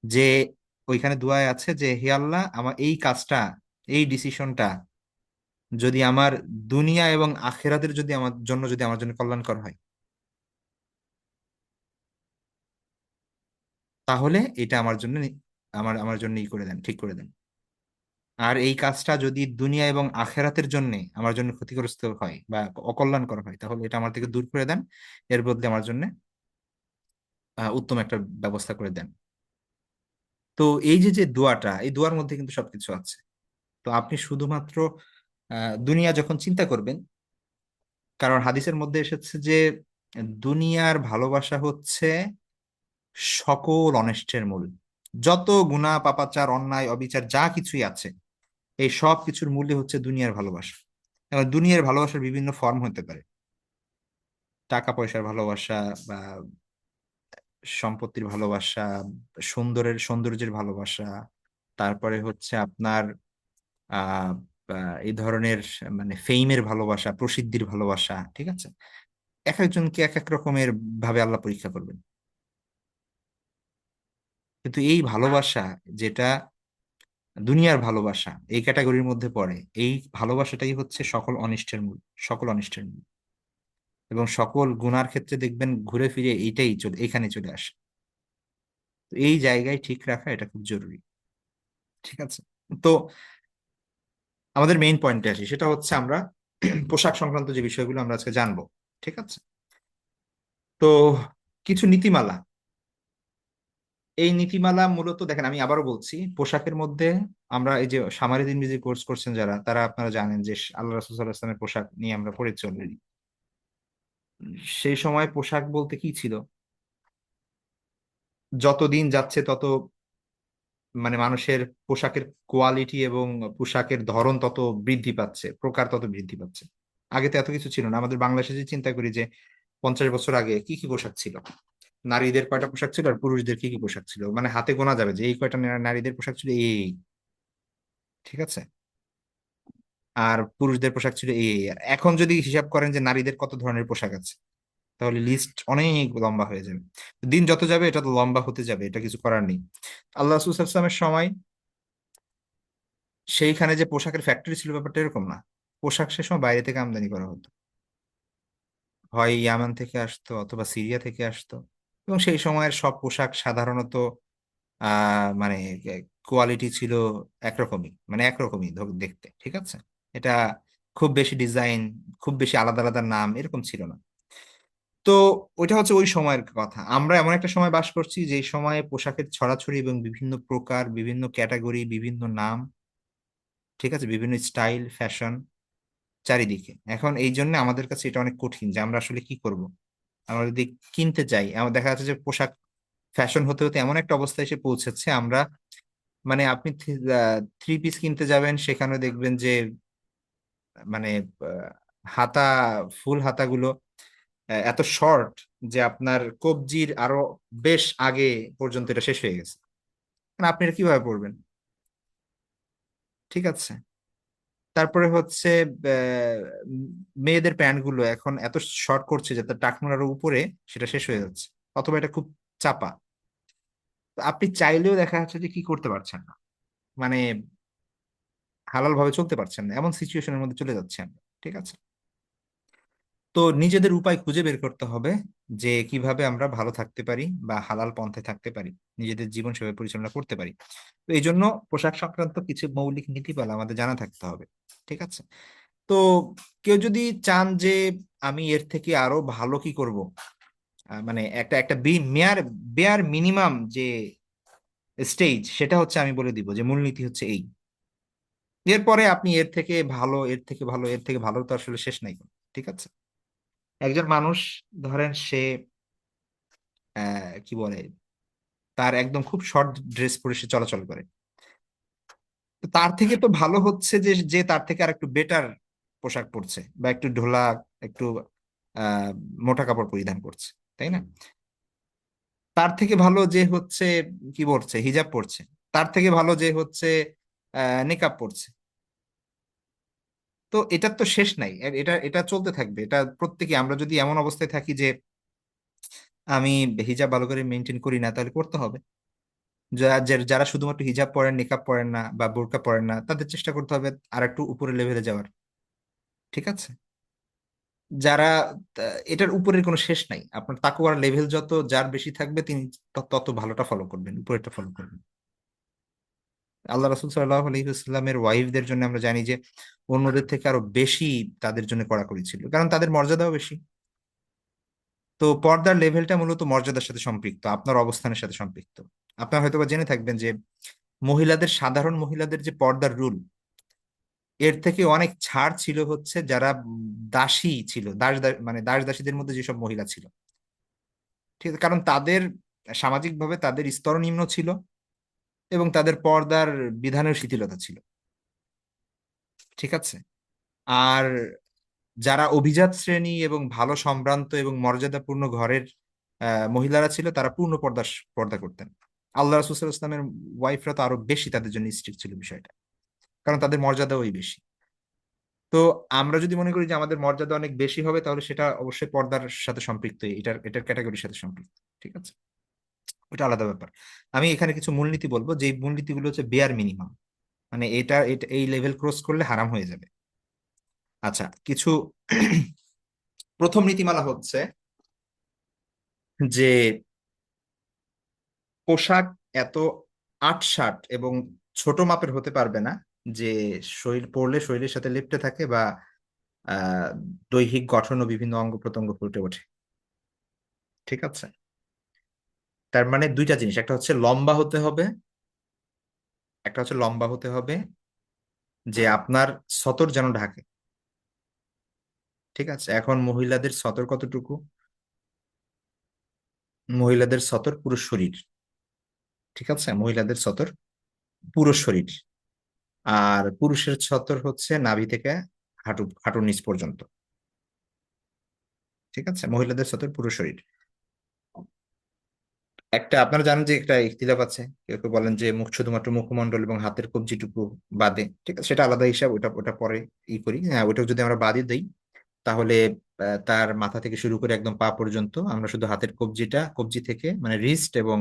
যে ওইখানে দোয়ায় আছে যে হে আল্লাহ, আমার এই কাজটা, এই ডিসিশনটা যদি আমার দুনিয়া এবং আখেরাতের যদি আমার জন্য কল্যাণকর হয়, তাহলে এটা আমার জন্য আমার জন্য ই করে দেন, ঠিক করে দেন। আর এই কাজটা যদি দুনিয়া এবং আখেরাতের জন্য আমার জন্য ক্ষতিগ্রস্ত হয় বা অকল্যাণকর হয়, তাহলে এটা আমার থেকে দূর করে দেন, এর বদলে আমার জন্য উত্তম একটা ব্যবস্থা করে দেন। তো এই যে যে দোয়াটা, এই দোয়ার মধ্যে কিন্তু সবকিছু আছে। তো আপনি শুধুমাত্র দুনিয়া যখন চিন্তা করবেন, কারণ হাদিসের মধ্যে এসেছে যে দুনিয়ার ভালোবাসা হচ্ছে সকল অনিষ্টের মূল। যত গুনাহ পাপাচার অন্যায় অবিচার যা কিছুই আছে, এই সব কিছুর মূল্য হচ্ছে দুনিয়ার ভালোবাসা। এবার দুনিয়ার ভালোবাসার বিভিন্ন ফর্ম হতে পারে, টাকা পয়সার ভালোবাসা বা সম্পত্তির ভালোবাসা, সৌন্দর্যের ভালোবাসা, তারপরে হচ্ছে আপনার আহ এই ধরনের মানে ফেইমের ভালোবাসা, প্রসিদ্ধির ভালোবাসা। ঠিক আছে, এক একজনকে এক এক রকমের ভাবে আল্লাহ পরীক্ষা করবেন। কিন্তু এই ভালোবাসা, যেটা দুনিয়ার ভালোবাসা এই ক্যাটাগরির মধ্যে পড়ে, এই ভালোবাসাটাই হচ্ছে সকল অনিষ্টের মূল, সকল অনিষ্টের মূল। এবং সকল গুনার ক্ষেত্রে দেখবেন ঘুরে ফিরে এখানে চলে আসে। তো এই জায়গায় ঠিক রাখা এটা খুব জরুরি। ঠিক আছে। তো আমাদের মেইন পয়েন্টে আসি, সেটা হচ্ছে আমরা পোশাক সংক্রান্ত যে বিষয়গুলো আমরা আজকে জানবো। ঠিক আছে। তো কিছু নীতিমালা, এই নীতিমালা মূলত দেখেন, আমি আবারও বলছি, পোশাকের মধ্যে আমরা এই যে সামারিক ইংরেজি কোর্স করছেন যারা, তারা আপনারা জানেন যে আল্লাহ রাসূল সাল্লাল্লাহু আলাইহি ওয়াসাল্লামের পোশাক নিয়ে আমরা পড়েছি অলরেডি। সেই সময় পোশাক বলতে কি ছিল, যত দিন যাচ্ছে তত মানে মানুষের পোশাকের কোয়ালিটি এবং পোশাকের ধরন তত বৃদ্ধি পাচ্ছে, প্রকার তত বৃদ্ধি পাচ্ছে। আগে তো এত কিছু ছিল না। আমাদের বাংলাদেশে যে চিন্তা করি যে 50 বছর আগে কি কি পোশাক ছিল, নারীদের কয়টা পোশাক ছিল আর পুরুষদের কি কি পোশাক ছিল, মানে হাতে গোনা যাবে যে এই কয়টা নারীদের পোশাক ছিল এই। ঠিক আছে, আর পুরুষদের পোশাক ছিল এই। আর এখন যদি হিসাব করেন যে নারীদের কত ধরনের পোশাক আছে, তাহলে লিস্ট অনেক লম্বা হয়ে যাবে। দিন যত যাবে এটা তো লম্বা হতে যাবে, এটা কিছু করার নেই। আল্লাহ রাসূল সাল্লাল্লাহু আলাইহি ওয়াসাল্লামের সময় সেইখানে যে পোশাকের ফ্যাক্টরি ছিল, ব্যাপারটা এরকম না। পোশাক সে সময় বাইরে থেকে আমদানি করা হতো, হয় ইয়ামান থেকে আসতো অথবা সিরিয়া থেকে আসতো। এবং সেই সময়ের সব পোশাক সাধারণত মানে কোয়ালিটি ছিল একরকমই, মানে একরকমই দেখতে। ঠিক আছে, এটা খুব বেশি ডিজাইন, খুব বেশি আলাদা আলাদা নাম এরকম ছিল না। তো ওইটা হচ্ছে ওই সময়ের কথা। আমরা এমন একটা সময় বাস করছি যে সময়ে পোশাকের ছড়াছড়ি এবং বিভিন্ন প্রকার, বিভিন্ন ক্যাটাগরি, বিভিন্ন নাম, ঠিক আছে, বিভিন্ন স্টাইল ফ্যাশন চারিদিকে। এখন এই জন্য আমাদের কাছে এটা অনেক কঠিন যে আমরা আসলে কি করব। আমরা যদি কিনতে যাই, আমার দেখা যাচ্ছে যে পোশাক ফ্যাশন হতে হতে এমন একটা অবস্থায় এসে পৌঁছেছে, আমরা মানে আপনি থ্রি পিস কিনতে যাবেন, সেখানে দেখবেন যে মানে হাতা, ফুল হাতাগুলো এত শর্ট যে আপনার কবজির আরো বেশ আগে পর্যন্ত এটা শেষ হয়ে গেছে। মানে আপনি এটা কিভাবে পরবেন? ঠিক আছে। তারপরে হচ্ছে আহ, মেয়েদের প্যান্ট গুলো এখন এত শর্ট করছে যে তার টাকনুর উপরে সেটা শেষ হয়ে যাচ্ছে, অথবা এটা খুব চাপা। তো আপনি চাইলেও দেখা যাচ্ছে যে কি করতে পারছেন না, মানে হালাল ভাবে চলতে পারছেন না, এমন সিচুয়েশনের মধ্যে চলে যাচ্ছেন। ঠিক আছে। তো নিজেদের উপায় খুঁজে বের করতে হবে যে কিভাবে আমরা ভালো থাকতে পারি বা হালাল পন্থায় থাকতে পারি, নিজেদের জীবন সেভাবে পরিচালনা করতে পারি। তো এই জন্য পোশাক সংক্রান্ত কিছু মৌলিক নীতিমালা আমাদের জানা থাকতে হবে। ঠিক আছে। তো কেউ যদি চান যে আমি এর থেকে আরো ভালো কি করব, মানে একটা একটা মেয়ার বেয়ার মিনিমাম যে স্টেজ, সেটা হচ্ছে আমি বলে দিব যে মূলনীতি হচ্ছে এই। এরপরে আপনি এর থেকে ভালো, এর থেকে ভালো, এর থেকে ভালো তো আসলে শেষ নাই কোনো। ঠিক আছে। একজন মানুষ, ধরেন সে কি বলে, তার একদম খুব শর্ট ড্রেস পরে সে চলাচল করে, তো তার থেকে তো ভালো হচ্ছে যে যে তার থেকে আর একটু বেটার পোশাক পরছে, বা একটু ঢোলা, একটু আহ মোটা কাপড় পরিধান করছে, তাই না? তার থেকে ভালো যে হচ্ছে কি পরছে, হিজাব পরছে। তার থেকে ভালো যে হচ্ছে নেকাব পরছে। তো এটার তো শেষ নাই, এটা এটা চলতে থাকবে। এটা প্রত্যেকে, আমরা যদি এমন অবস্থায় থাকি যে আমি হিজাব ভালো করে মেনটেন করি না, তাহলে করতে হবে। যারা শুধুমাত্র হিজাব পরেন, নিকাব পরেন না বা বোরকা পরেন না, তাদের চেষ্টা করতে হবে আর একটু উপরে লেভেলে যাওয়ার। ঠিক আছে। যারা এটার উপরের কোনো শেষ নাই, আপনার তাকওয়ার লেভেল যত যার বেশি থাকবে, তিনি তত ভালোটা ফলো করবেন, উপরেরটা ফলো করবেন। আল্লাহ রাসূল সাল্লাল্লাহু আলাইহি ওয়াসাল্লামের ওয়াইফদের জন্য আমরা জানি যে অন্যদের থেকে আরো বেশি তাদের জন্য কড়াকড়ি ছিল, কারণ তাদের মর্যাদাও বেশি। তো পর্দার লেভেলটা মূলত মর্যাদার সাথে সম্পৃক্ত, আপনার অবস্থানের সাথে সম্পৃক্ত। আপনার হয়তোবা জেনে থাকবেন যে মহিলাদের, সাধারণ মহিলাদের যে পর্দার রুল, এর থেকে অনেক ছাড় ছিল হচ্ছে যারা দাসী ছিল, মানে দাস দাসীদের মধ্যে যেসব মহিলা ছিল। ঠিক আছে, কারণ তাদের সামাজিকভাবে তাদের স্তর নিম্ন ছিল, এবং তাদের পর্দার বিধানের শিথিলতা ছিল। ঠিক আছে। আর যারা অভিজাত শ্রেণী এবং ভালো সম্ভ্রান্ত এবং মর্যাদাপূর্ণ ঘরের মহিলারা ছিল, তারা পূর্ণ পর্দা করতেন। আল্লাহ রাসূল সাল্লাল্লাহু আলাইহি ওয়াসাল্লামের ওয়াইফরা তো আরো বেশি তাদের জন্য স্ট্রিক্ট ছিল বিষয়টা, কারণ তাদের মর্যাদাও ওই বেশি। তো আমরা যদি মনে করি যে আমাদের মর্যাদা অনেক বেশি হবে, তাহলে সেটা অবশ্যই পর্দার সাথে সম্পৃক্ত, এটার ক্যাটাগরির সাথে সম্পৃক্ত। ঠিক আছে। ওটা আলাদা ব্যাপার। আমি এখানে কিছু মূলনীতি বলবো, যে মূলনীতিগুলো হচ্ছে বেয়ার মিনিমাম, মানে এটা এই লেভেল ক্রস করলে হারাম হয়ে যাবে। আচ্ছা, কিছু প্রথম নীতিমালা হচ্ছে যে পোশাক এত আঁটসাঁট এবং ছোট মাপের হতে পারবে না যে শরীর পরলে শরীরের সাথে লেপ্টে থাকে, বা আহ দৈহিক গঠন ও বিভিন্ন অঙ্গ প্রত্যঙ্গ ফুটে ওঠে। ঠিক আছে। তার মানে দুইটা জিনিস, একটা হচ্ছে লম্বা হতে হবে, একটা হচ্ছে লম্বা হতে হবে যে আপনার সতর যেন ঢাকে। ঠিক আছে। এখন মহিলাদের সতর কতটুকু? মহিলাদের সতর পুরো শরীর। ঠিক আছে, মহিলাদের সতর পুরো শরীর। আর পুরুষের সতর হচ্ছে নাভি থেকে হাঁটুর নিচ পর্যন্ত। ঠিক আছে, মহিলাদের সতর পুরো শরীর। একটা আপনারা জানেন যে একটা ইখতিলাফ আছে, কেউ কেউ বলেন যে মুখ, শুধুমাত্র মুখমণ্ডল এবং হাতের কবজিটুকু বাদে। ঠিক আছে, সেটা আলাদা হিসাব, ওটা ওটা পরে করি। হ্যাঁ, ওটা যদি আমরা বাদই দিই, তাহলে তার মাথা থেকে শুরু করে একদম পা পর্যন্ত আমরা শুধু হাতের কবজি থেকে মানে রিস্ট এবং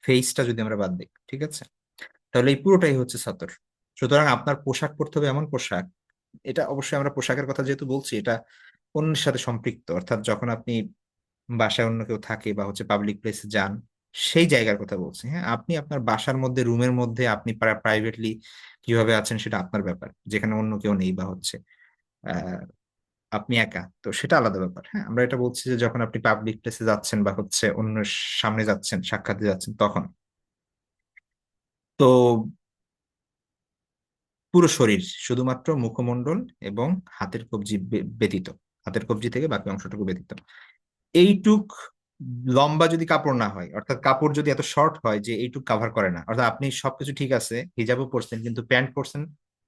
ফেসটা যদি আমরা বাদ দিই, ঠিক আছে, তাহলে এই পুরোটাই হচ্ছে সাতর। সুতরাং আপনার পোশাক পরতে হবে এমন পোশাক, এটা অবশ্যই আমরা পোশাকের কথা যেহেতু বলছি, এটা অন্যের সাথে সম্পৃক্ত, অর্থাৎ যখন আপনি বাসায় অন্য কেউ থাকে বা হচ্ছে পাবলিক প্লেসে যান, সেই জায়গার কথা বলছি। হ্যাঁ, আপনি আপনার বাসার মধ্যে, রুমের মধ্যে আপনি প্রাইভেটলি কিভাবে আছেন সেটা আপনার ব্যাপার, যেখানে অন্য কেউ নেই বা হচ্ছে আহ আপনি একা, তো সেটা আলাদা ব্যাপার। হ্যাঁ, আমরা এটা বলছি যে যখন আপনি পাবলিক প্লেসে যাচ্ছেন বা হচ্ছে অন্য সামনে যাচ্ছেন, সাক্ষাতে যাচ্ছেন, তখন। তো পুরো শরীর, শুধুমাত্র মুখমণ্ডল এবং হাতের কবজি ব্যতীত, হাতের কবজি থেকে বাকি অংশটুকু ব্যতীত। এইটুক লম্বা যদি কাপড় না হয়, অর্থাৎ কাপড় যদি এত শর্ট হয় যে এইটুক কাভার করে না, অর্থাৎ আপনি সবকিছু ঠিক আছে, হিজাবও পরছেন কিন্তু প্যান্ট পরছেন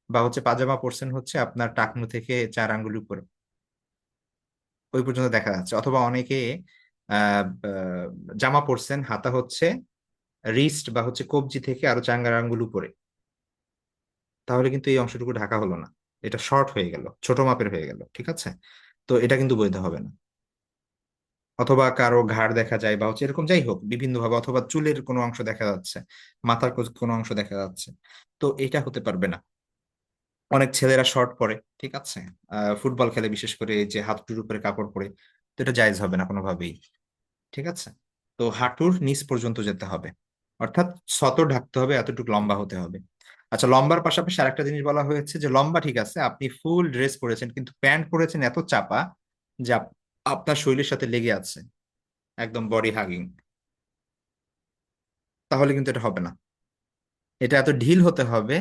বা হচ্ছে পাজামা পরছেন হচ্ছে আপনার টাকনু থেকে 4 আঙ্গুল উপরে, ওই পর্যন্ত দেখা যাচ্ছে। অথবা অনেকে জামা পরছেন হাতা হচ্ছে রিস্ট বা হচ্ছে কবজি থেকে আরো 4 আঙ্গুল উপরে, তাহলে কিন্তু এই অংশটুকু ঢাকা হলো না, এটা শর্ট হয়ে গেল, ছোট মাপের হয়ে গেল, ঠিক আছে? তো এটা কিন্তু বৈধ হবে না। অথবা কারো ঘাড় দেখা যায় বা হচ্ছে এরকম যাই হোক বিভিন্ন ভাবে, অথবা চুলের কোনো অংশ দেখা যাচ্ছে, মাথার কোনো অংশ দেখা যাচ্ছে, তো এটা হতে পারবে না। অনেক ছেলেরা শর্ট পরে, ঠিক আছে, ফুটবল খেলে বিশেষ করে এই যে হাঁটুর উপরে কাপড় পরে, তো এটা জায়েজ হবে না কোনোভাবেই, ঠিক আছে? তো হাঁটুর নিচ পর্যন্ত যেতে হবে, অর্থাৎ সতর ঢাকতে হবে, এতটুকু লম্বা হতে হবে। আচ্ছা, লম্বার পাশাপাশি আরেকটা জিনিস বলা হয়েছে যে লম্বা ঠিক আছে, আপনি ফুল ড্রেস পরেছেন কিন্তু প্যান্ট পরেছেন এত চাপা যে আপনার শরীরের সাথে লেগে আছে, একদম বডি হাগিং, তাহলে কিন্তু এটা হবে না। এটা এত ঢিল হতে হবে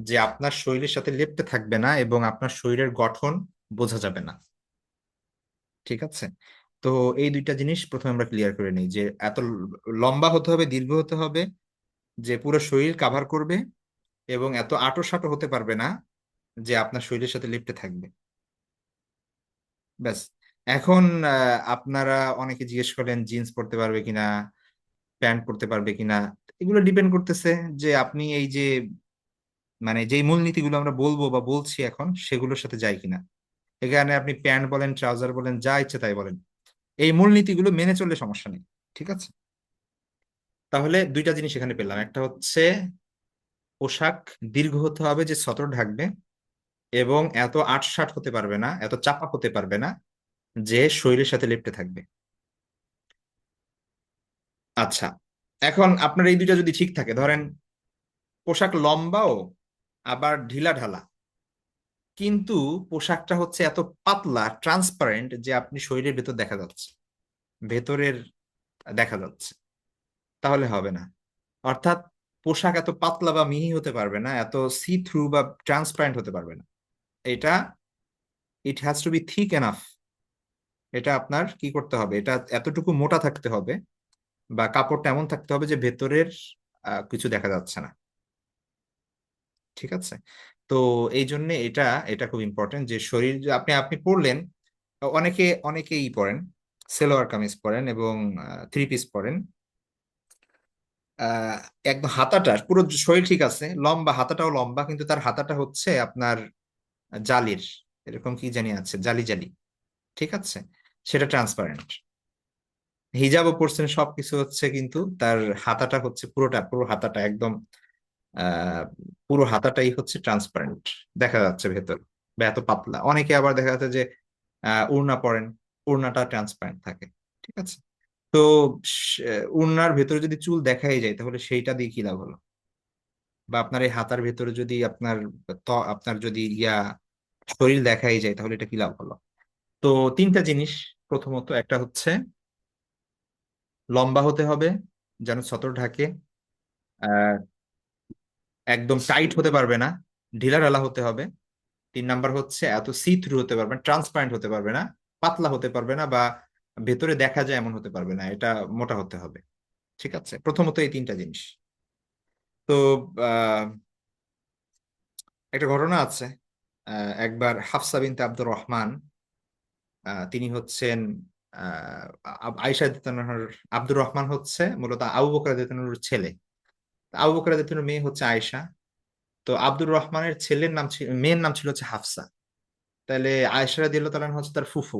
যে আপনার শরীরের সাথে লেপ্টে থাকবে না এবং আপনার শরীরের গঠন বোঝা যাবে না, ঠিক আছে? তো এই দুইটা জিনিস প্রথমে আমরা ক্লিয়ার করে নিই, যে এত লম্বা হতে হবে, দীর্ঘ হতে হবে, যে পুরো শরীর কাভার করবে, এবং এত আঁটো সাঁটো হতে পারবে না যে আপনার শরীরের সাথে লিপ্টে থাকবে। ব্যাস। এখন আপনারা অনেকে জিজ্ঞেস করেন জিন্স পরতে পারবে কিনা, প্যান্ট পরতে পারবে কিনা। এগুলো ডিপেন্ড করতেছে যে আপনি এই যে মানে যেই মূলনীতিগুলো আমরা বলবো বা বলছি এখন সেগুলোর সাথে যায় কিনা। এখানে আপনি প্যান্ট বলেন, ট্রাউজার বলেন, যা ইচ্ছে তাই বলেন, এই মূলনীতিগুলো মেনে চললে সমস্যা নেই, ঠিক আছে? তাহলে দুইটা জিনিস এখানে পেলাম, একটা হচ্ছে পোশাক দীর্ঘ হতে হবে যে সতর ঢাকবে, এবং এত আটসাট হতে পারবে না, এত চাপা হতে পারবে না যে শরীরের সাথে লেপ্টে থাকবে। আচ্ছা, এখন আপনার এই দুইটা যদি ঠিক থাকে, ধরেন পোশাক লম্বাও আবার ঢিলা ঢালা, কিন্তু পোশাকটা হচ্ছে এত পাতলা ট্রান্সপারেন্ট যে আপনি শরীরের ভেতর দেখা যাচ্ছে, ভেতরের দেখা যাচ্ছে, তাহলে হবে না। অর্থাৎ পোশাক এত পাতলা বা মিহি হতে পারবে না, এত সি থ্রু বা ট্রান্সপারেন্ট হতে পারবে না। এটা it has to be thick enough. এটা আপনার কি করতে হবে, এটা এতটুকু মোটা থাকতে হবে বা কাপড়টা এমন থাকতে হবে যে ভেতরের কিছু দেখা যাচ্ছে না, ঠিক আছে? তো এই জন্য এটা এটা খুব ইম্পর্টেন্ট যে শরীর আপনি আপনি পরলেন, অনেকেই পরেন সেলোয়ার কামিজ পরেন এবং থ্রি পিস পরেন, আহ একদম হাতাটা পুরো শরীর ঠিক আছে, লম্বা, হাতাটাও লম্বা, কিন্তু তার হাতাটা হচ্ছে আপনার জালির, এরকম কি জানি আছে, জালি জালি, ঠিক আছে? সেটা ট্রান্সপারেন্ট। হিজাবও পরছেন সবকিছু হচ্ছে, কিন্তু তার হাতাটা হচ্ছে পুরোটা, পুরো হাতাটা একদম আহ পুরো হাতাটাই হচ্ছে ট্রান্সপারেন্ট, দেখা যাচ্ছে ভেতর, বা এত পাতলা। অনেকে আবার দেখা যাচ্ছে যে ওড়না পরেন, ওড়নাটা ট্রান্সপারেন্ট থাকে, ঠিক আছে? তো ওড়নার ভেতরে যদি চুল দেখাই যায় তাহলে সেইটা দিয়ে কি লাভ হলো? বা আপনার এই হাতার ভেতরে যদি আপনার যদি শরীর দেখাই যায় তাহলে এটা কি লাভ হলো? তো তিনটা জিনিস, প্রথমত একটা হচ্ছে লম্বা হতে হবে যেন সতর ঢাকে, আহ একদম টাইট হতে পারবে না, ঢিলা ঢালা হতে হবে। 3 নাম্বার হচ্ছে এত সি থ্রু হতে পারবে না, ট্রান্সপারেন্ট হতে পারবে না, পাতলা হতে পারবে না, বা ভেতরে দেখা যায় এমন হতে পারবে না, এটা মোটা হতে হবে, ঠিক আছে? প্রথমত এই তিনটা জিনিস। তো আহ একটা ঘটনা আছে, একবার হাফসা বিনতে আব্দুর রহমান, তিনি হচ্ছেন আয়েশা রাদিয়াল্লাহু আনহার, আব্দুর রহমান হচ্ছে মূলত আবু বকর রাদিয়াল্লাহু আনহুর ছেলে, আবু বকর রাদিয়াল্লাহু আনহুর মেয়ে হচ্ছে আয়েশা। তো আব্দুর রহমানের ছেলের নাম ছিল, মেয়ের নাম ছিল হচ্ছে হাফসা, তাহলে আয়েশা রাদিয়াল্লাহু তাআলা হচ্ছে তার ফুফু।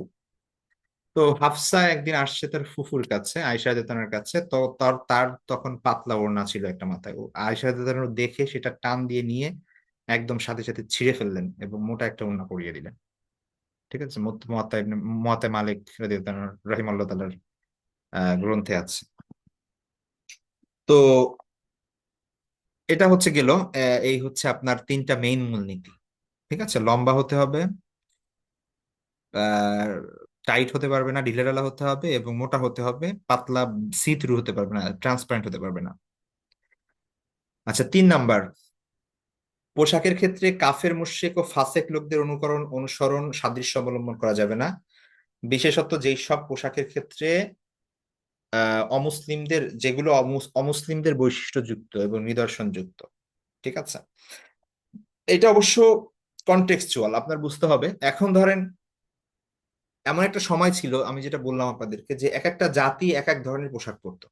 তো হাফসা একদিন আসছে তার ফুফুর কাছে, আয়েশা রাদিয়াল্লাহু তাআলার কাছে, তো তার তার তখন পাতলা ওড়না ছিল একটা মাথায়, ও আয়েশা রাদিয়াল্লাহু তাআলা দেখে সেটা টান দিয়ে নিয়ে একদম সাথে সাথে ছিঁড়ে ফেললেন এবং মোটা একটা ওড়না পরিয়ে দিলেন, ঠিক আছে? মুয়াত্তা মালিক রাদিয়াল্লাহু তাআলা রাহিমাহুল্লাহ তাআলার গ্রন্থে আছে। তো এটা হচ্ছে গেল, এই হচ্ছে আপনার তিনটা মেইন মূলনীতি, ঠিক আছে? লম্বা হতে হবে, টাইট হতে পারবে না, ঢিলেঢালা হতে হবে, এবং মোটা হতে হবে, পাতলা সি থ্রু হতে পারবে না, ট্রান্সপারেন্ট হতে পারবে না। আচ্ছা, 3 নাম্বার, পোশাকের ক্ষেত্রে কাফের মুশরিক ও ফাসেক লোকদের অনুসরণ সাদৃশ্য অবলম্বন করা যাবে না। বিশেষত যেই সব পোশাকের ক্ষেত্রে অমুসলিমদের, যেগুলো অমুসলিমদের বৈশিষ্ট্যযুক্ত এবং নিদর্শনযুক্ত, ঠিক আছে। এটা অবশ্য কনটেক্সচুয়াল, আপনার বুঝতে হবে। এখন ধরেন এমন একটা সময় ছিল, আমি যেটা বললাম আপনাদেরকে, যে এক একটা জাতি এক এক ধরনের পোশাক পরতো।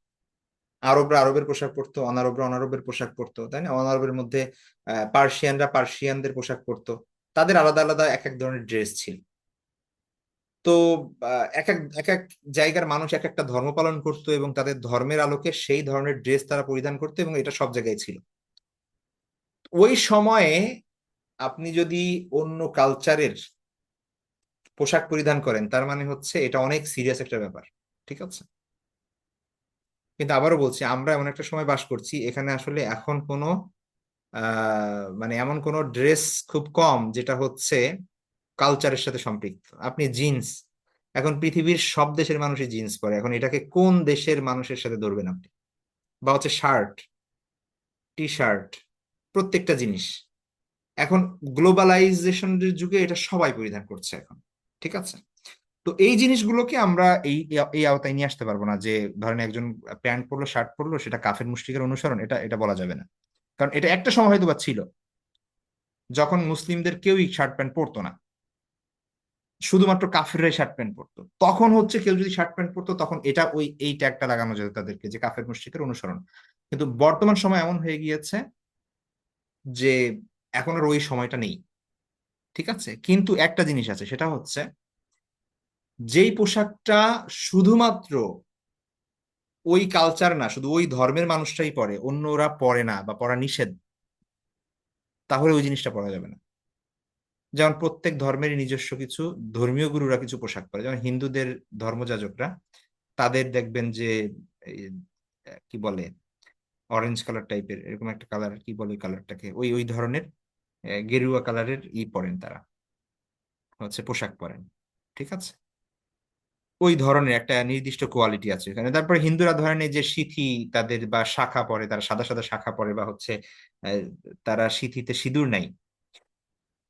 আরবরা আরবের পোশাক পরতো, অনারবরা অনারবের পোশাক পরতো, তাই না? অনারবের মধ্যে পার্সিয়ানরা পার্সিয়ানদের পোশাক পরতো। তাদের আলাদা আলাদা এক এক ধরনের ড্রেস ছিল। তো এক এক জায়গার মানুষ এক একটা ধর্ম পালন করতো এবং তাদের ধর্মের আলোকে সেই ধরনের ড্রেস তারা পরিধান করতো, এবং এটা সব জায়গায় ছিল। ওই সময়ে আপনি যদি অন্য কালচারের পোশাক পরিধান করেন, তার মানে হচ্ছে এটা অনেক সিরিয়াস একটা ব্যাপার, ঠিক আছে। কিন্তু আবারও বলছি, আমরা এমন একটা সময় বাস করছি, এখানে আসলে এখন কোনো মানে এমন কোনো ড্রেস খুব কম যেটা হচ্ছে কালচারের সাথে সম্পৃক্ত। আপনি জিন্স, এখন পৃথিবীর সব দেশের মানুষই জিন্স পরে, এখন এটাকে কোন দেশের মানুষের সাথে ধরবেন আপনি? বা হচ্ছে শার্ট, টি শার্ট, প্রত্যেকটা জিনিস এখন গ্লোবালাইজেশনের যুগে এটা সবাই পরিধান করছে এখন, ঠিক আছে। তো এই জিনিসগুলোকে আমরা এই এই আওতায় নিয়ে আসতে পারবো না যে ধরেন একজন প্যান্ট পরলো শার্ট পরলো সেটা কাফের মুশরিকের অনুসরণ, এটা এটা বলা যাবে না। কারণ এটা একটা সময় হয়তো বা ছিল যখন মুসলিমদের কেউই শার্ট প্যান্ট পরতো না, শুধুমাত্র কাফেররাই শার্ট প্যান্ট পরতো। তখন হচ্ছে কেউ যদি শার্ট প্যান্ট পরতো, তখন এটা ওই এই ট্যাগটা লাগানো যেত তাদেরকে যে কাফের মুশরিকের অনুসরণ। কিন্তু বর্তমান সময় এমন হয়ে গিয়েছে যে এখন আর ওই সময়টা নেই, ঠিক আছে। কিন্তু একটা জিনিস আছে, সেটা হচ্ছে যেই পোশাকটা শুধুমাত্র ওই কালচার না, শুধু ওই ধর্মের মানুষটাই পরে, অন্যরা পরে না বা পরা নিষেধ, তাহলে ওই জিনিসটা পরা যাবে না। যেমন প্রত্যেক ধর্মেরই নিজস্ব কিছু ধর্মীয় গুরুরা কিছু পোশাক পরে, যেমন হিন্দুদের ধর্মযাজকরা, তাদের দেখবেন যে এই, কি বলে, অরেঞ্জ কালার টাইপের এরকম একটা কালার, কি বলে কালারটাকে, ওই ওই ধরনের গেরুয়া কালারের পরেন তারা, হচ্ছে পোশাক পরেন, ঠিক আছে। ওই ধরনের একটা নির্দিষ্ট কোয়ালিটি আছে এখানে। তারপরে হিন্দুরা ধরেন এই যে সিথি, তাদের বা শাখা পরে, তারা সাদা সাদা শাখা পরে, বা হচ্ছে আহ, তারা সিথিতে সিঁদুর নাই।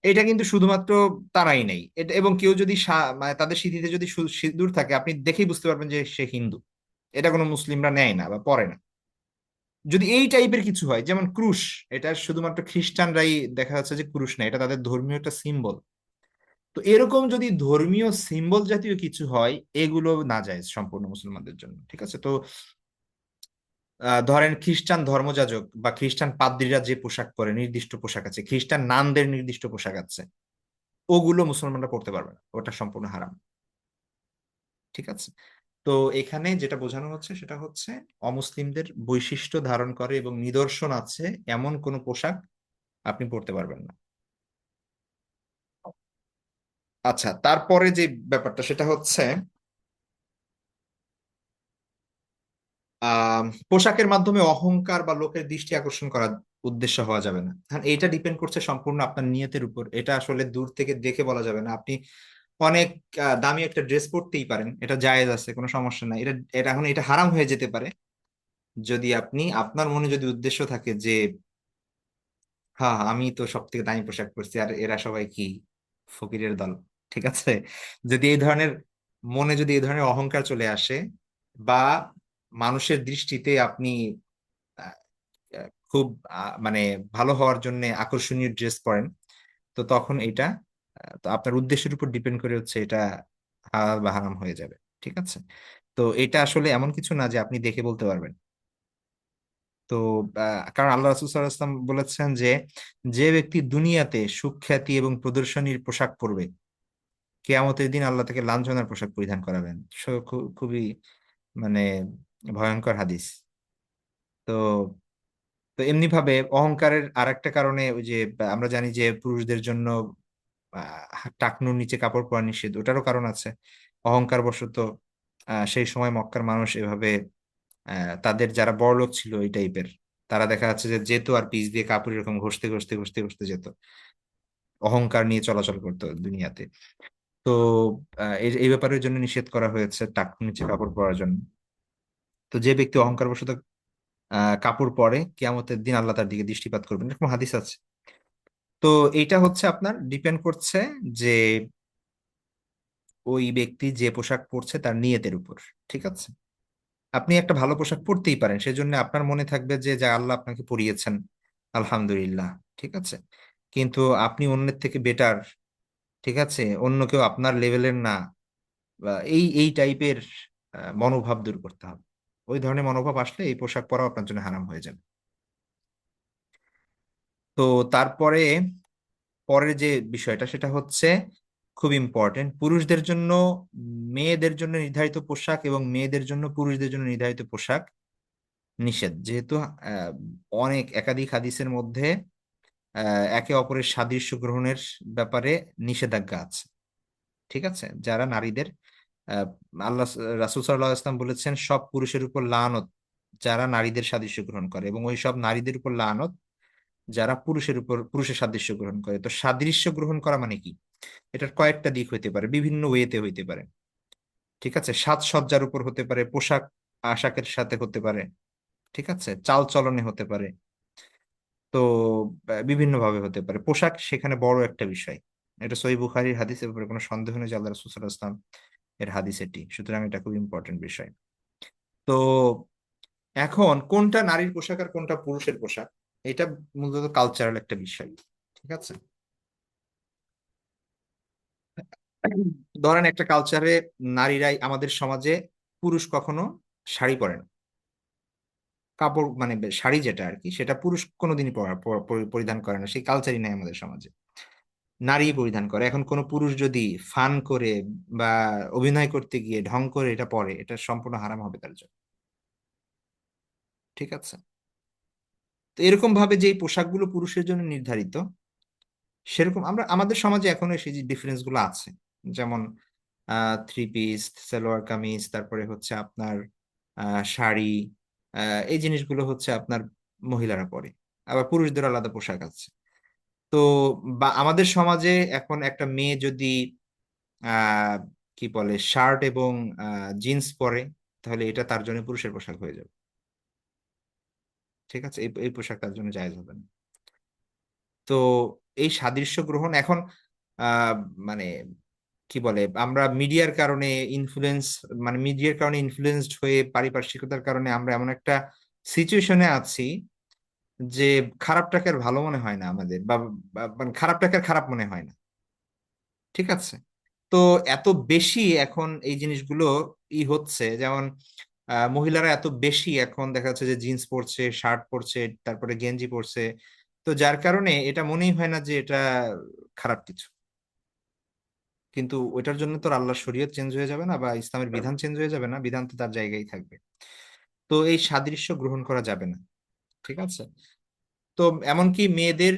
এটা কিন্তু শুধুমাত্র তারাই নেই এটা, এবং কেউ যদি মানে তাদের সিথিতে যদি সিঁদুর থাকে, আপনি দেখেই বুঝতে পারবেন যে সে হিন্দু। এটা কোনো মুসলিমরা নেয় না বা পরে না। যদি এই টাইপের কিছু হয়, যেমন ক্রুশ, এটা শুধুমাত্র খ্রিস্টানরাই দেখা যাচ্ছে যে ক্রুশ নেয়, এটা তাদের ধর্মীয় একটা সিম্বল। তো এরকম যদি ধর্মীয় সিম্বল জাতীয় কিছু হয়, এগুলো না যায় সম্পূর্ণ মুসলমানদের জন্য, ঠিক আছে। তো ধরেন খ্রিস্টান ধর্মযাজক বা খ্রিস্টান পাদ্রীরা যে পোশাক পরে, নির্দিষ্ট পোশাক আছে, খ্রিস্টান নানদের নির্দিষ্ট পোশাক আছে, ওগুলো মুসলমানরা পড়তে পারবে না, ওটা সম্পূর্ণ হারাম, ঠিক আছে। তো এখানে যেটা বোঝানো হচ্ছে সেটা হচ্ছে অমুসলিমদের বৈশিষ্ট্য ধারণ করে এবং নিদর্শন আছে এমন কোন পোশাক আপনি পড়তে পারবেন না। আচ্ছা, তারপরে যে ব্যাপারটা সেটা হচ্ছে পোশাকের মাধ্যমে অহংকার বা লোকের দৃষ্টি আকর্ষণ করার উদ্দেশ্য হওয়া যাবে না। হ্যাঁ, এটা ডিপেন্ড করছে সম্পূর্ণ আপনার নিয়তের উপর। এটা আসলে দূর থেকে দেখে বলা যাবে না। আপনি অনেক দামি একটা ড্রেস পরতেই পারেন, এটা জায়েজ আছে, কোনো সমস্যা নাই। এটা এটা এখন এটা হারাম হয়ে যেতে পারে যদি আপনি, আপনার মনে যদি উদ্দেশ্য থাকে যে হ্যাঁ আমি তো সব থেকে দামি পোশাক পরছি আর এরা সবাই কি ফকিরের দল, ঠিক আছে। যদি এই ধরনের মনে যদি এই ধরনের অহংকার চলে আসে, বা মানুষের দৃষ্টিতে আপনি আহ, খুব মানে ভালো হওয়ার জন্য আকর্ষণীয় ড্রেস পরেন, তো তখন এটা তো আপনার উদ্দেশ্যের উপর ডিপেন্ড করে হচ্ছে এটা হালাল বা হারাম হয়ে যাবে, ঠিক আছে। তো এটা আসলে এমন কিছু না যে আপনি দেখে বলতে পারবেন। তো কারণ আল্লাহ রাসূল সাল্লাল্লাহু আলাইহি ওয়াসাল্লাম বলেছেন যে যে ব্যক্তি দুনিয়াতে সুখ্যাতি এবং প্রদর্শনীর পোশাক পরবে, কিয়ামতের দিন আল্লাহ তাকে লাঞ্ছনার পোশাক পরিধান করাবেন। খুবই মানে ভয়ঙ্কর হাদিস। তো তো এমনি ভাবে অহংকারের আরেকটা কারণে ওই যে আমরা জানি যে পুরুষদের জন্য টাকনুর নিচে কাপড় পরা নিষেধ, ওটারও কারণ আছে। অহংকার বশত সেই সময় মক্কার মানুষ এভাবে তাদের যারা বড়লোক ছিল এই টাইপের, তারা দেখা যাচ্ছে যে যেত আর পিচ দিয়ে কাপড় এরকম ঘষতে ঘষতে ঘষতে ঘষতে যেত, অহংকার নিয়ে চলাচল করতো দুনিয়াতে। তো এই এই ব্যাপারের জন্য নিষেধ করা হয়েছে টাকনুর নিচে কাপড় পরার জন্য। তো যে ব্যক্তি অহংকার বশত কাপড় পরে, কিয়ামতের দিন আল্লাহ তার দিকে দৃষ্টিপাত করবেন, এরকম হাদিস আছে। তো এইটা হচ্ছে আপনার ডিপেন্ড করছে যে ওই ব্যক্তি যে পোশাক পরছে তার নিয়তের উপর। ঠিক আছে, আপনি একটা ভালো পোশাক পরতেই পারেন, সেজন্য আপনার মনে থাকবে যে যা আল্লাহ আপনাকে পরিয়েছেন, আলহামদুলিল্লাহ। ঠিক আছে, কিন্তু আপনি অন্যের থেকে বেটার, ঠিক আছে, অন্য কেউ আপনার লেভেলের না, বা এই এই টাইপের মনোভাব দূর করতে হবে। ওই ধরনের মনোভাব আসলে এই পোশাক পরাও আপনার জন্য হারাম হয়ে যাবে। তো তারপরে পরের যে বিষয়টা সেটা হচ্ছে খুব ইম্পর্টেন্ট, পুরুষদের জন্য মেয়েদের জন্য নির্ধারিত পোশাক এবং মেয়েদের জন্য পুরুষদের জন্য নির্ধারিত পোশাক নিষেধ। যেহেতু আহ, অনেক একাধিক হাদিসের মধ্যে একে অপরের সাদৃশ্য গ্রহণের ব্যাপারে নিষেধাজ্ঞা আছে। ঠিক আছে, যারা নারীদের আহ, আল্লাহ রাসূল সাল্লাল্লাহু আলাইহি ওয়াসাল্লাম বলেছেন সব পুরুষের উপর লানত যারা নারীদের সাদৃশ্য গ্রহণ করে, এবং ওই সব নারীদের উপর লানত যারা পুরুষের সাদৃশ্য গ্রহণ করে। তো সাদৃশ্য গ্রহণ করা মানে কি? এটার কয়েকটা দিক হইতে পারে, বিভিন্ন ওয়েতে হইতে পারে। ঠিক আছে, সাজসজ্জার উপর হতে পারে, পোশাক আশাকের সাথে হতে পারে, ঠিক আছে, চাল চলনে হতে পারে। তো বিভিন্ন ভাবে হতে পারে, পোশাক সেখানে বড় একটা বিষয়। এটা সহিহ বুখারীর হাদিস, এর উপরে কোনো সন্দেহ নেই যে আল্লাহ রাসূল সাল্লাল্লাহু আলাইহি ওয়াসাল্লাম এর হাদিস এটি, সুতরাং এটা খুব ইম্পর্টেন্ট বিষয়। তো এখন কোনটা নারীর পোশাক আর কোনটা পুরুষের পোশাক, এটা মূলত কালচারাল একটা বিষয়। ঠিক আছে, ধরেন একটা কালচারে নারীরাই, আমাদের সমাজে পুরুষ কখনো শাড়ি পরে না, কাপড় মানে শাড়ি যেটা আর কি, সেটা পুরুষ কোনোদিনই পরিধান করে না, সেই কালচারই নাই আমাদের সমাজে, নারী পরিধান করে। এখন কোনো পুরুষ যদি ফান করে বা অভিনয় করতে গিয়ে ঢং করে এটা পরে, এটা সম্পূর্ণ হারাম হবে তার জন্য। ঠিক আছে, তো এরকম ভাবে যে এই পোশাকগুলো পুরুষের জন্য নির্ধারিত, সেরকম আমরা আমাদের সমাজে এখনো সেই যে ডিফারেন্স গুলো আছে। যেমন থ্রি পিস, সালোয়ার কামিজ, তারপরে হচ্ছে আপনার শাড়ি, এই জিনিসগুলো হচ্ছে আপনার মহিলারা পরে, আবার পুরুষদের আলাদা পোশাক আছে। তো বা আমাদের সমাজে এখন একটা মেয়ে যদি আহ কি বলে শার্ট এবং জিন্স পরে, তাহলে এটা তার জন্য পুরুষের পোশাক হয়ে যাবে। ঠিক আছে, এই এই পোশাক তার জন্য জায়েজ হবে না। তো এই সাদৃশ্য গ্রহণ এখন আহ মানে কি বলে, আমরা মিডিয়ার কারণে ইনফ্লুয়েন্স, মানে মিডিয়ার কারণে ইনফ্লুয়েন্সড হয়ে পারিপার্শ্বিকতার কারণে আমরা এমন একটা সিচুয়েশনে আছি যে খারাপটাকে আর ভালো মনে হয় না আমাদের, মানে খারাপটাকে আর খারাপ মনে হয় না। ঠিক আছে, তো এত বেশি এখন এই জিনিসগুলো হচ্ছে, যেমন মহিলারা এত বেশি এখন দেখা যাচ্ছে যে জিন্স পরছে, শার্ট পরছে, তারপরে গেঞ্জি পরছে। তো যার কারণে এটা মনেই হয় না যে এটা খারাপ কিছু। কিন্তু ওইটার জন্য তো আর আল্লাহর শরীয়ত চেঞ্জ হয়ে যাবে না, বা ইসলামের বিধান চেঞ্জ হয়ে যাবে না, বিধান তো তার জায়গায় থাকবে। তো এই সাদৃশ্য গ্রহণ করা যাবে না। ঠিক আছে, তো এমনকি মেয়েদের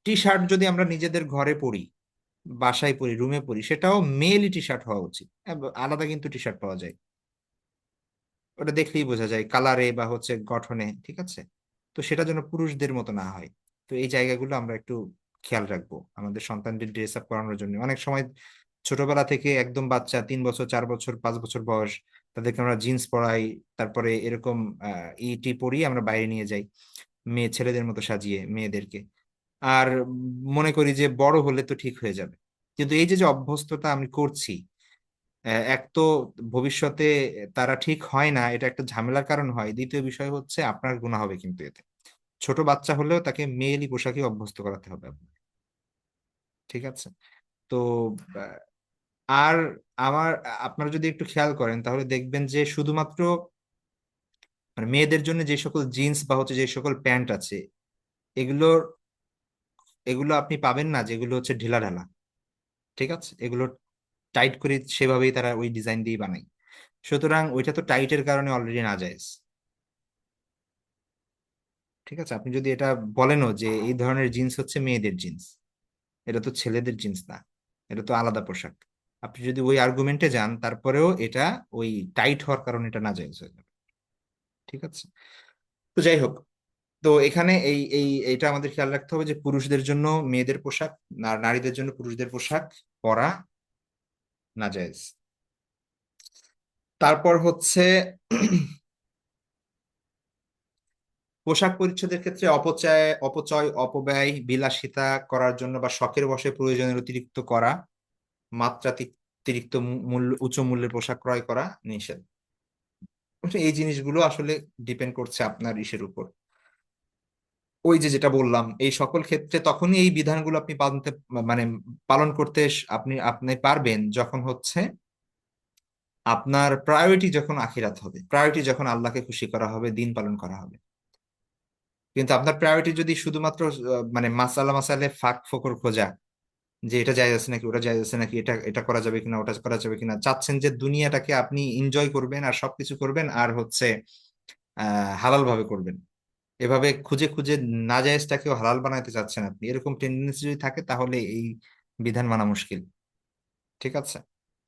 টি শার্ট যদি আমরা নিজেদের ঘরে পরি, বাসায় পরি, রুমে পরি, সেটাও মেলই টি শার্ট হওয়া উচিত। আলাদা কিন্তু টি শার্ট পাওয়া যায়, ওটা দেখলেই বোঝা যায় কালারে বা হচ্ছে গঠনে। ঠিক আছে, তো সেটা যেন পুরুষদের মতো না হয়। তো এই জায়গাগুলো আমরা একটু খেয়াল রাখবো আমাদের সন্তানদের ড্রেস আপ করানোর জন্য। অনেক সময় ছোটবেলা থেকে একদম বাচ্চা 3 বছর, 4 বছর, 5 বছর বয়স, তাদেরকে আমরা জিন্স পরাই, তারপরে এরকম ইটি পরিয়ে আমরা বাইরে নিয়ে যাই, মেয়ে ছেলেদের মতো সাজিয়ে মেয়েদেরকে, আর মনে করি যে বড় হলে তো ঠিক হয়ে যাবে। কিন্তু এই যে যে অভ্যস্ততা আমি করছি, এক তো ভবিষ্যতে তারা ঠিক হয় না, এটা একটা ঝামেলার কারণ হয়। দ্বিতীয় বিষয় হচ্ছে আপনার গুনাহ হবে কিন্তু এতে। ছোট বাচ্চা হলেও তাকে মেয়েলি পোশাকে অভ্যস্ত করাতে হবে আপনার। ঠিক আছে, তো আহ, আর আমার আপনারা যদি একটু খেয়াল করেন তাহলে দেখবেন যে শুধুমাত্র মানে মেয়েদের জন্য যে সকল জিন্স বা হচ্ছে যে সকল প্যান্ট আছে, এগুলোর এগুলো আপনি পাবেন না যেগুলো হচ্ছে ঢিলা ঢালা। ঠিক আছে, এগুলো টাইট করে সেভাবেই তারা ওই ডিজাইন দিয়ে বানায়। সুতরাং ওইটা তো টাইটের কারণে অলরেডি নাজায়েজ। ঠিক আছে, আপনি যদি এটা বলেনও যে এই ধরনের জিন্স হচ্ছে মেয়েদের জিন্স, এটা তো ছেলেদের জিন্স না, এটা তো আলাদা পোশাক, আপনি যদি ওই আর্গুমেন্টে যান, তারপরেও এটা ওই টাইট হওয়ার কারণে এটা নাজায়েজ হয়ে যাবে। ঠিক আছে, তো যাই হোক, তো এখানে এইটা আমাদের খেয়াল রাখতে হবে যে পুরুষদের জন্য মেয়েদের পোশাক, আর নারীদের জন্য পুরুষদের পোশাক পরা নাজায়েজ। তারপর হচ্ছে পোশাক পরিচ্ছদের ক্ষেত্রে অপচয়, অপব্যয়, বিলাসিতা করার জন্য বা শখের বশে প্রয়োজনের অতিরিক্ত করা, মাত্রাতিরিক্ত অতিরিক্ত মূল্য, উচ্চ মূল্যের পোশাক ক্রয় করা নিষেধ। এই জিনিসগুলো আসলে ডিপেন্ড করছে আপনার ইসের উপর। ওই যে যেটা বললাম, এই সকল ক্ষেত্রে তখনই এই বিধানগুলো আপনি মানে পালন করতে আপনি আপনি পারবেন যখন হচ্ছে আপনার প্রায়োরিটি যখন আখিরাত হবে, প্রায়োরিটি যখন আল্লাহকে খুশি করা হবে, দিন পালন করা হবে। কিন্তু আপনার প্রায়োরিটি যদি শুধুমাত্র মানে মাসালা মাসালে ফাঁক ফোকর খোঁজা, যে এটা জায়েজ আছে নাকি, ওটা জায়েজ আছে নাকি, এটা এটা করা যাবে কিনা, ওটা করা যাবে কিনা, চাচ্ছেন যে দুনিয়াটাকে আপনি এনজয় করবেন আর সবকিছু করবেন আর হচ্ছে হালাল ভাবে করবেন, এভাবে খুঁজে খুঁজে নাজায়েজটাকেও হালাল বানাতে চাচ্ছেন আপনি, এরকম টেন্ডেন্সি যদি থাকে তাহলে এই বিধান মানা মুশকিল। ঠিক আছে?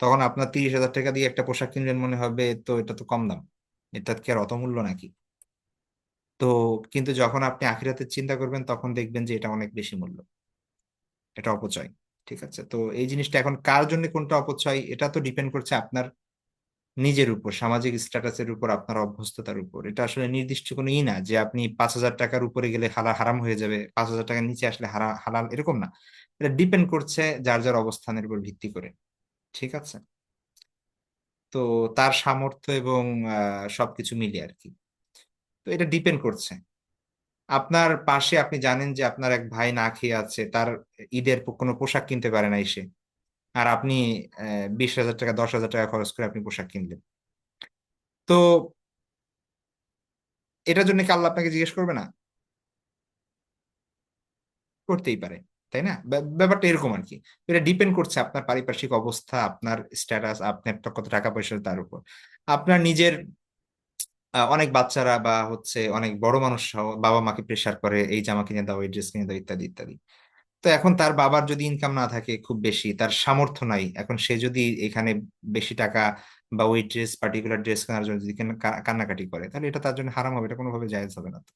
তখন আপনার 30,000 টাকা দিয়ে একটা পোশাক কিনবেন, মনে হবে তো এটা তো কম দাম, এটা কি আর অত মূল্য নাকি। তো কিন্তু যখন আপনি আখিরাতের চিন্তা করবেন তখন দেখবেন যে এটা অনেক বেশি মূল্য, এটা অপচয়। ঠিক আছে? তো এই জিনিসটা এখন কার জন্য কোনটা অপচয়, এটা তো ডিপেন্ড করছে আপনার নিজের উপর, সামাজিক স্ট্যাটাসের উপর, আপনার অভ্যস্ততার উপর। এটা আসলে নির্দিষ্ট কোনো না যে আপনি 5,000 টাকার উপরে গেলে হারাম হয়ে যাবে, 5,000 টাকার নিচে আসলে হালাল, এরকম না। এটা ডিপেন্ড করছে যার যার অবস্থানের উপর ভিত্তি করে। ঠিক আছে? তো তার সামর্থ্য এবং সবকিছু মিলিয়ে আর কি। তো এটা ডিপেন্ড করছে আপনার পাশে, আপনি জানেন যে আপনার এক ভাই না খেয়ে আছে, তার ঈদের কোনো পোশাক কিনতে পারে না এসে, আর আপনি 20,000 টাকা 10,000 টাকা খরচ করে আপনি পোশাক কিনলেন। তো এটার জন্য কি আল্লাহ আপনাকে জিজ্ঞেস করবে না? করতেই পারে, তাই না? ব্যাপারটা এরকম আর কি। এটা ডিপেন্ড করছে আপনার পারিপার্শ্বিক অবস্থা, আপনার স্ট্যাটাস, আপনার কত টাকা পয়সা, তার উপর। আপনার নিজের অনেক বাচ্চারা বা হচ্ছে অনেক বড় মানুষ বাবা মাকে প্রেসার করে, এই জামা কিনে দাও, এই ড্রেস কিনে দাও, ইত্যাদি ইত্যাদি। তো এখন তার বাবার যদি ইনকাম না থাকে খুব বেশি, তার সামর্থ্য নাই, এখন সে যদি এখানে বেশি টাকা বা ওই ড্রেস, পার্টিকুলার ড্রেস কেনার জন্য যদি কান্নাকাটি করে, তাহলে এটা তার জন্য হারাম হবে, এটা কোনোভাবে জায়েজ হবে না তো।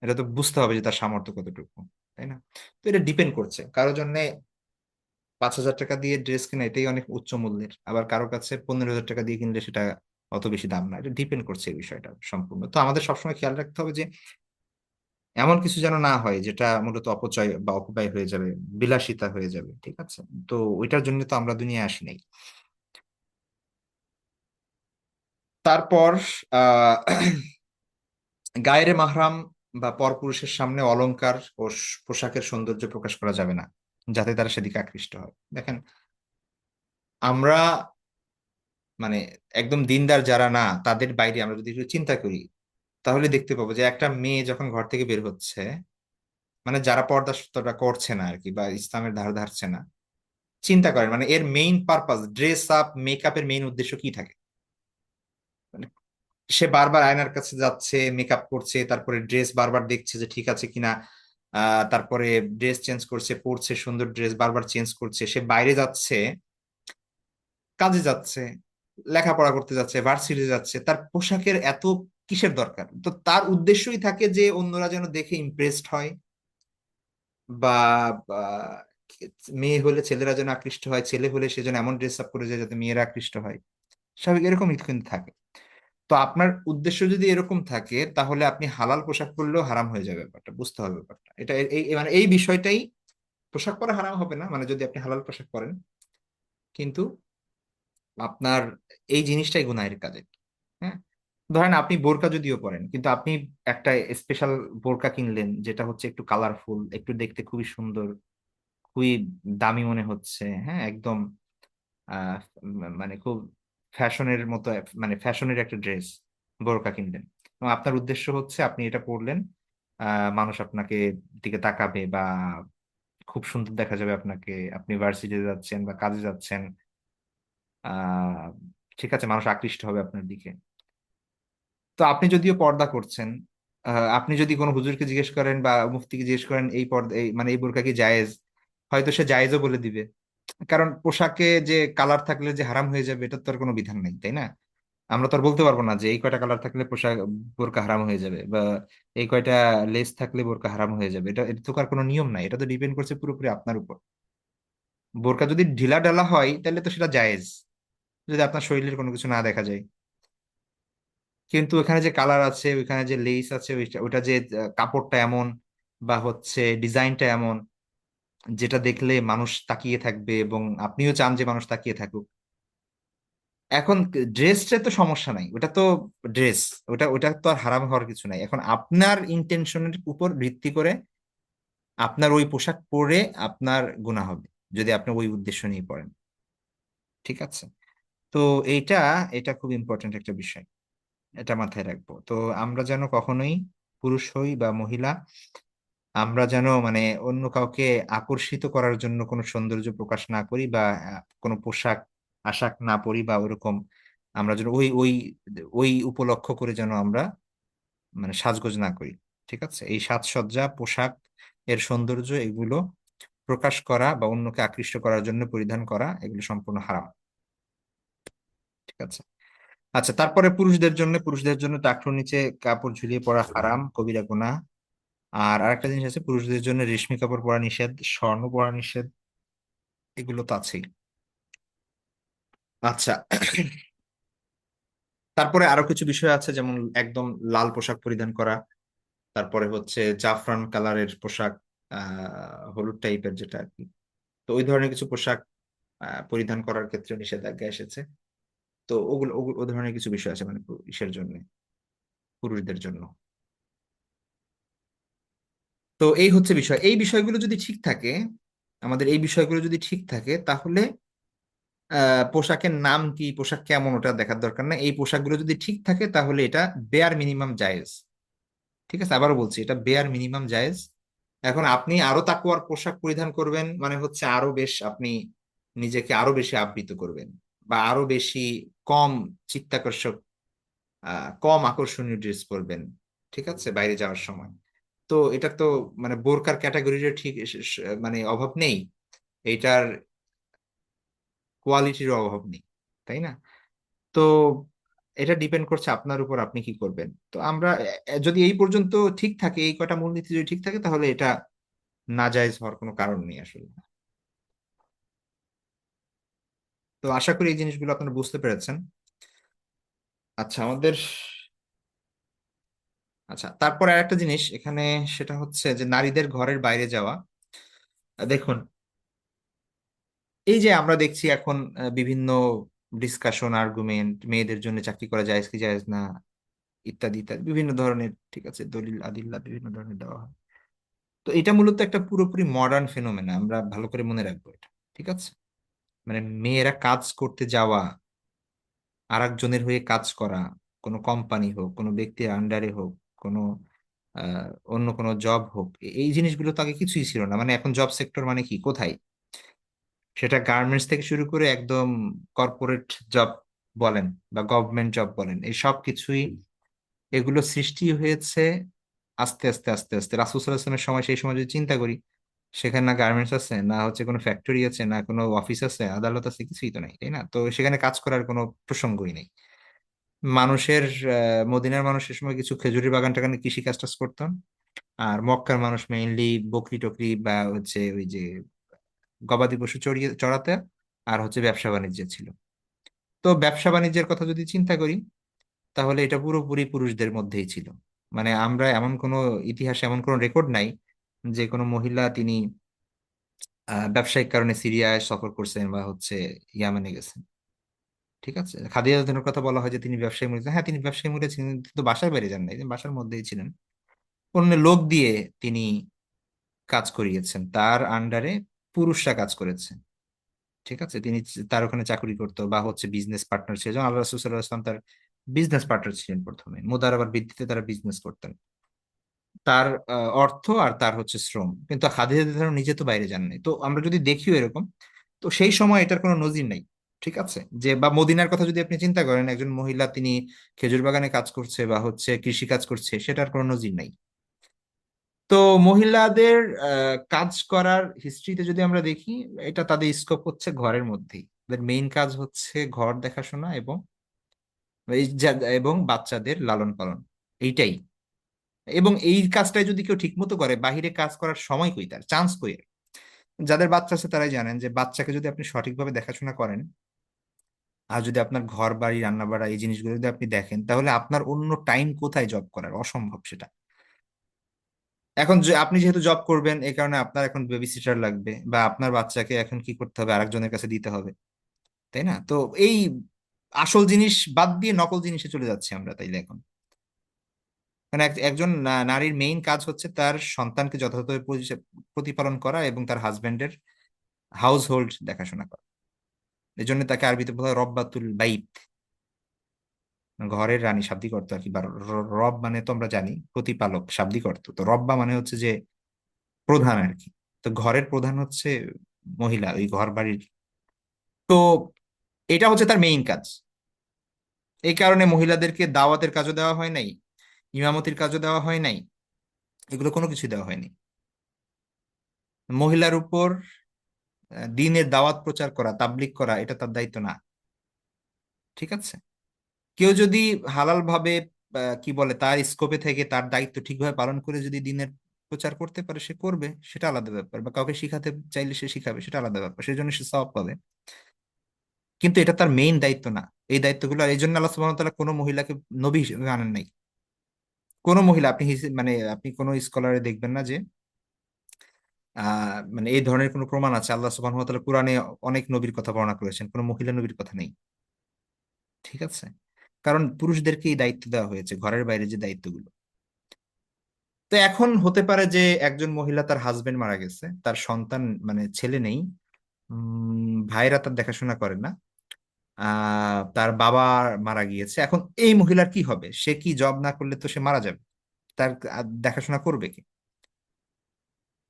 এটা তো বুঝতে হবে যে তার সামর্থ্য কতটুকু, তাই না? তো এটা ডিপেন্ড করছে, কারোর জন্য 5,000 টাকা দিয়ে ড্রেস কেনা এটাই অনেক উচ্চ মূল্যের, আবার কারো কাছে 15,000 টাকা দিয়ে কিনলে সেটা অত বেশি দাম না। এটা ডিপেন্ড করছে এই বিষয়টা সম্পূর্ণ। তো আমাদের সবসময় খেয়াল রাখতে হবে যে এমন কিছু যেন না হয় যেটা মূলত অপচয় বা অপব্যয় হয়ে যাবে, বিলাসিতা হয়ে যাবে। ঠিক আছে? তো ওইটার জন্য তো আমরা দুনিয়ায় আসি নাই। তারপর আহ গায়ের মাহরাম বা পরপুরুষের সামনে অলংকার ও পোশাকের সৌন্দর্য প্রকাশ করা যাবে না, যাতে তারা সেদিকে আকৃষ্ট হয়। দেখেন, আমরা মানে একদম দিনদার যারা না, তাদের বাইরে আমরা যদি একটু চিন্তা করি, তাহলে দেখতে পাবো যে একটা মেয়ে যখন ঘর থেকে বের হচ্ছে, মানে যারা পর্দা সত্তরটা করছে না আর কি, বা ইসলামের ধার ধারছে না, চিন্তা করেন মানে এর মেইন পারপাস, ড্রেস আপ মেকআপের মেইন উদ্দেশ্য কি থাকে? মানে সে বারবার আয়নার কাছে যাচ্ছে, মেকআপ করছে, তারপরে ড্রেস বারবার দেখছে যে ঠিক আছে কিনা, তারপরে ড্রেস চেঞ্জ করছে, পরছে সুন্দর ড্রেস, বারবার চেঞ্জ করছে, সে বাইরে যাচ্ছে, কাজে যাচ্ছে, লেখাপড়া করতে যাচ্ছে, ভার্সিটি যাচ্ছে, তার পোশাকের এত কিসের দরকার? তো তার উদ্দেশ্যই থাকে যে অন্যরা যেন দেখে ইমপ্রেসড হয়, বা বা মেয়ে হলে ছেলেরা যেন আকৃষ্ট হয়, ছেলে হলে সে যেন এমন ড্রেস আপ করে যায় যাতে মেয়েরা আকৃষ্ট হয়। স্বাভাবিক এরকমই কিন্তু থাকে। তো আপনার উদ্দেশ্য যদি এরকম থাকে, তাহলে আপনি হালাল পোশাক পরলেও হারাম হয়ে যাবে, ব্যাপারটা বুঝতে হবে। ব্যাপারটা এটা মানে এই বিষয়টাই, পোশাক পরা হারাম হবে না মানে যদি আপনি হালাল পোশাক পরেন, কিন্তু আপনার এই জিনিসটাই গুনাহের কাজে। হ্যাঁ, ধরেন আপনি বোরকা যদিও পরেন, কিন্তু আপনি একটা স্পেশাল বোরকা কিনলেন যেটা হচ্ছে একটু কালারফুল, একটু দেখতে খুবই সুন্দর, খুবই দামি মনে হচ্ছে, হ্যাঁ একদম মানে খুব ফ্যাশনের মতো, মানে ফ্যাশনের একটা ড্রেস, বোরকা কিনলেন, এবং আপনার উদ্দেশ্য হচ্ছে আপনি এটা পরলেন, মানুষ আপনাকে দিকে তাকাবে, বা খুব সুন্দর দেখা যাবে আপনাকে, আপনি ভার্সিটিতে যাচ্ছেন বা কাজে যাচ্ছেন, আহ ঠিক আছে, মানুষ আকৃষ্ট হবে আপনার দিকে। তো আপনি যদিও পর্দা করছেন, আপনি যদি কোনো হুজুরকে জিজ্ঞেস করেন বা মুফতিকে জিজ্ঞেস করেন এই পর্দা, এই মানে এই বোরকা কি জায়েজ, হয়তো সে জায়েজও বলে দিবে। কারণ পোশাকে যে কালার থাকলে যে হারাম হয়ে যাবে এটা তো আর কোনো বিধান নেই, তাই না? আমরা তো আর বলতে পারবো না যে এই কয়টা কালার থাকলে পোশাক, বোরকা হারাম হয়ে যাবে, বা এই কয়টা লেস থাকলে বোরকা হারাম হয়ে যাবে, এটা তো আর কোনো নিয়ম নাই, এটা তো ডিপেন্ড করছে পুরোপুরি আপনার উপর। বোরকা যদি ঢিলা ঢালা হয় তাহলে তো সেটা জায়েজ, যদি আপনার শরীরের কোনো কিছু না দেখা যায়। কিন্তু ওখানে যে কালার আছে, ওইখানে যে লেস আছে, ওইটা ওইটা যে কাপড়টা এমন বা হচ্ছে ডিজাইনটা এমন, যেটা দেখলে মানুষ তাকিয়ে থাকবে এবং আপনিও চান যে মানুষ তাকিয়ে থাকুক। এখন ড্রেসটা তো সমস্যা নাই, ওটা তো ড্রেস, ওটা ওটা তো আর হারাম হওয়ার কিছু নাই। এখন আপনার ইন্টেনশনের উপর ভিত্তি করে আপনার ওই পোশাক পরে আপনার গুনাহ হবে, যদি আপনি ওই উদ্দেশ্য নিয়ে পড়েন। ঠিক আছে? তো এইটা এটা খুব ইম্পর্টেন্ট একটা বিষয়, এটা মাথায় রাখবো। তো আমরা যেন কখনোই, পুরুষ হই বা মহিলা, আমরা যেন মানে অন্য কাউকে আকর্ষিত করার জন্য কোনো সৌন্দর্য প্রকাশ না করি, বা কোনো পোশাক আশাক না পরি বা ওরকম। আমরা যেন ওই ওই ওই উপলক্ষ করে যেন আমরা মানে সাজগোজ না করি। ঠিক আছে? এই সাজসজ্জা, পোশাক এর সৌন্দর্য, এগুলো প্রকাশ করা বা অন্যকে আকৃষ্ট করার জন্য পরিধান করা, এগুলো সম্পূর্ণ হারাম। ঠিক আছে? আচ্ছা, তারপরে পুরুষদের জন্য টাকনুর নিচে কাপড় ঝুলিয়ে পরা হারাম, কবিরা গুনাহ। আর আরেকটা জিনিস আছে, পুরুষদের জন্য রেশমি কাপড় পরা নিষেধ, স্বর্ণ পরা নিষেধ, এগুলো তো আছেই। আচ্ছা, তারপরে আরো কিছু বিষয় আছে, যেমন একদম লাল পোশাক পরিধান করা, তারপরে হচ্ছে জাফরান কালারের পোশাক, হলুদ টাইপের যেটা আর কি। তো ওই ধরনের কিছু পোশাক পরিধান করার ক্ষেত্রে নিষেধাজ্ঞা এসেছে। তো ওগুলো ও ধরনের কিছু বিষয় আছে মানে ইসের জন্য, পুরুষদের জন্য। তো এই হচ্ছে বিষয়, এই বিষয়গুলো যদি ঠিক থাকে, আমাদের এই বিষয়গুলো যদি ঠিক থাকে, তাহলে পোশাকের নাম কি, পোশাক কেমন, ওটা দেখার দরকার না। এই পোশাকগুলো যদি ঠিক থাকে তাহলে এটা বেয়ার মিনিমাম জায়েজ। ঠিক আছে? আবারও বলছি, এটা বেয়ার মিনিমাম জায়েজ। এখন আপনি আরো তাকওয়ার পোশাক পরিধান করবেন মানে হচ্ছে আরো বেশ আপনি নিজেকে আরো বেশি আবৃত করবেন, বা আরো বেশি কম চিত্তাকর্ষক, কম আকর্ষণীয় ড্রেস পরবেন। ঠিক আছে? বাইরে যাওয়ার সময়। তো এটা তো মানে বোরকার ক্যাটাগরির ঠিক মানে অভাব নেই, এইটার কোয়ালিটির অভাব নেই, তাই না? তো এটা ডিপেন্ড করছে আপনার উপর, আপনি কি করবেন। তো আমরা যদি এই পর্যন্ত ঠিক থাকে, এই কটা মূলনীতি যদি ঠিক থাকে, তাহলে এটা নাজায়েজ হওয়ার কোনো কারণ নেই আসলে। তো আশা করি এই জিনিসগুলো আপনারা বুঝতে পেরেছেন। আচ্ছা, আচ্ছা, তারপর আর একটা জিনিস এখানে, সেটা হচ্ছে যে নারীদের ঘরের বাইরে যাওয়া। দেখুন, এই যে আমরা দেখছি এখন বিভিন্ন ডিসকাশন, আর্গুমেন্ট, মেয়েদের জন্য চাকরি করা জায়েজ কি জায়েজ না, ইত্যাদি ইত্যাদি বিভিন্ন ধরনের, ঠিক আছে, দলিল আদিল্লা বিভিন্ন ধরনের দেওয়া হয়। তো এটা মূলত একটা পুরোপুরি মডার্ন ফেনোমেনা, আমরা ভালো করে মনে রাখবো এটা। ঠিক আছে? মানে মেয়েরা কাজ করতে যাওয়া, আর একজনের হয়ে কাজ করা, কোনো কোম্পানি হোক, কোনো ব্যক্তির আন্ডারে হোক, কোনো আহ, অন্য কোনো জব হোক, এই জিনিসগুলো তো আগে কিছুই ছিল না। মানে এখন জব সেক্টর মানে কি, কোথায়, সেটা গার্মেন্টস থেকে শুরু করে একদম কর্পোরেট জব বলেন বা গভর্নমেন্ট জব বলেন, এই সব কিছুই, এগুলো সৃষ্টি হয়েছে আস্তে আস্তে আস্তে আস্তে। রাসূল সাল্লাল্লাহু আলাইহি ওয়াসাল্লামের সময়, সেই সময় যদি চিন্তা করি, সেখানে না গার্মেন্টস আছে, না হচ্ছে কোনো ফ্যাক্টরি আছে, না কোনো অফিস আছে, আদালত আছে, কিছুই তো নাই, তাই না? তো সেখানে কাজ করার কোনো প্রসঙ্গই নেই। মানুষের মদিনার মানুষ সে সময় কিছু খেজুরি বাগান টাগানে কৃষি কাজ টাজ করতেন। আর মক্কার মানুষ মেইনলি বকরি টকরি বা হচ্ছে ওই যে গবাদি পশু চড়াতে, আর হচ্ছে ব্যবসা বাণিজ্য ছিল। তো ব্যবসা বাণিজ্যের কথা যদি চিন্তা করি, তাহলে এটা পুরোপুরি পুরুষদের মধ্যেই ছিল। মানে আমরা এমন কোনো ইতিহাসে এমন কোনো রেকর্ড নাই যে কোনো মহিলা তিনি ব্যবসায়িক কারণে সিরিয়ায় সফর করছেন বা হচ্ছে ইয়ামেনে গেছেন। ঠিক আছে? খাদিজা রাদিয়াল্লাহু আনহার কথা বলা হয় যে তিনি ব্যবসায়ী মহিলা, হ্যাঁ তিনি ব্যবসায়ী মহিলা ছিলেন, কিন্তু বাসার বাইরে যান নাই, তিনি বাসার মধ্যেই ছিলেন। অন্য লোক দিয়ে তিনি কাজ করিয়েছেন, তার আন্ডারে পুরুষরা কাজ করেছে। ঠিক আছে? তিনি তার ওখানে চাকরি করতো বা হচ্ছে বিজনেস পার্টনার ছিল, যেমন আল্লাহ রাসূল সাল্লাল্লাহু আলাইহি ওয়াসাল্লাম তার বিজনেস পার্টনার ছিলেন প্রথমে, মুদারাবার ভিত্তিতে তারা বিজনেস করতেন। তার অর্থ আর তার হচ্ছে শ্রম, কিন্তু খাদিজা ধরো নিজে তো বাইরে যান নাই। তো আমরা যদি দেখিও এরকম, তো সেই সময় এটার কোনো নজির নাই। ঠিক আছে? যে বা মদিনার কথা যদি আপনি চিন্তা করেন, একজন মহিলা তিনি খেজুর বাগানে কাজ করছে বা হচ্ছে কৃষি কাজ করছে, সেটার কোনো নজির নাই। তো মহিলাদের কাজ করার হিস্ট্রিতে যদি আমরা দেখি, এটা তাদের স্কোপ হচ্ছে ঘরের মধ্যেই, তাদের মেইন কাজ হচ্ছে ঘর দেখাশোনা এবং এবং বাচ্চাদের লালন পালন, এইটাই। এবং এই কাজটাই যদি কেউ ঠিকমতো করে, বাহিরে কাজ করার সময় কই, তার চান্স কই? যাদের বাচ্চা আছে তারাই জানেন যে বাচ্চাকে যদি আপনি সঠিকভাবে দেখাশোনা করেন, আর যদি আপনার ঘর বাড়ি রান্না বাড়া এই জিনিসগুলো যদি আপনি দেখেন, তাহলে আপনার অন্য টাইম কোথায় জব করার, অসম্ভব সেটা। এখন আপনি যেহেতু জব করবেন, এই কারণে আপনার এখন বেবি সিটার লাগবে, বা আপনার বাচ্চাকে এখন কি করতে হবে, আরেকজনের কাছে দিতে হবে, তাই না? তো এই আসল জিনিস বাদ দিয়ে নকল জিনিসে চলে যাচ্ছে আমরা তাইলে এখন। মানে একজন নারীর মেইন কাজ হচ্ছে তার সন্তানকে যথাযথ প্রতিপালন করা এবং তার হাজবেন্ডের হাউস হোল্ড দেখাশোনা করা। এই জন্য তাকে আরবিতে বলা হয় রব্বাতুল বাইত, ঘরের রানী, শাব্দিক অর্থ আর কি। বা রব মানে তো আমরা জানি প্রতিপালক, শাব্দিক অর্থ তো রব্বা মানে হচ্ছে যে প্রধান আর কি। তো ঘরের প্রধান হচ্ছে মহিলা, ওই ঘর বাড়ির। তো এটা হচ্ছে তার মেইন কাজ। এই কারণে মহিলাদেরকে দাওয়াতের কাজও দেওয়া হয় নাই, ইমামতির কাজও দেওয়া হয় নাই, এগুলো কোনো কিছু দেওয়া হয়নি। মহিলার উপর দিনের দাওয়াত প্রচার করা, তাবলিগ করা, এটা তার দায়িত্ব না। ঠিক আছে? কেউ যদি হালাল ভাবে কি বলে তার স্কোপে থেকে তার দায়িত্ব ঠিকভাবে পালন করে যদি দিনের প্রচার করতে পারে, সে করবে, সেটা আলাদা ব্যাপার। বা কাউকে শিখাতে চাইলে সে শিখাবে, সেটা আলাদা ব্যাপার, সেই জন্য সে সওয়াব পাবে। কিন্তু এটা তার মেইন দায়িত্ব না। এই দায়িত্বগুলো, আর এই জন্য আল্লাহ সুবহানাহু ওয়া তাআলা কোনো মহিলাকে নবী হিসেবে আনেন নাই। কোনো মহিলা, আপনি মানে আপনি কোনো স্কলারে দেখবেন না যে মানে এই ধরনের কোনো প্রমাণ আছে আল্লাহ সুবহানাহু ওয়া তাআলা কোরআনে অনেক নবীর কথা বর্ণনা করেছেন, কোনো মহিলা নবীর কথা নেই। ঠিক আছে? কারণ পুরুষদেরকে এই দায়িত্ব দেওয়া হয়েছে, ঘরের বাইরে যে দায়িত্বগুলো। তো এখন হতে পারে যে একজন মহিলা, তার হাজবেন্ড মারা গেছে, তার সন্তান মানে ছেলে নেই, ভাইরা তার দেখাশোনা করে না, তার বাবা মারা গিয়েছে। এখন এই মহিলার কি হবে? সে কি জব না করলে তো সে মারা যাবে, তার দেখাশোনা করবে কে?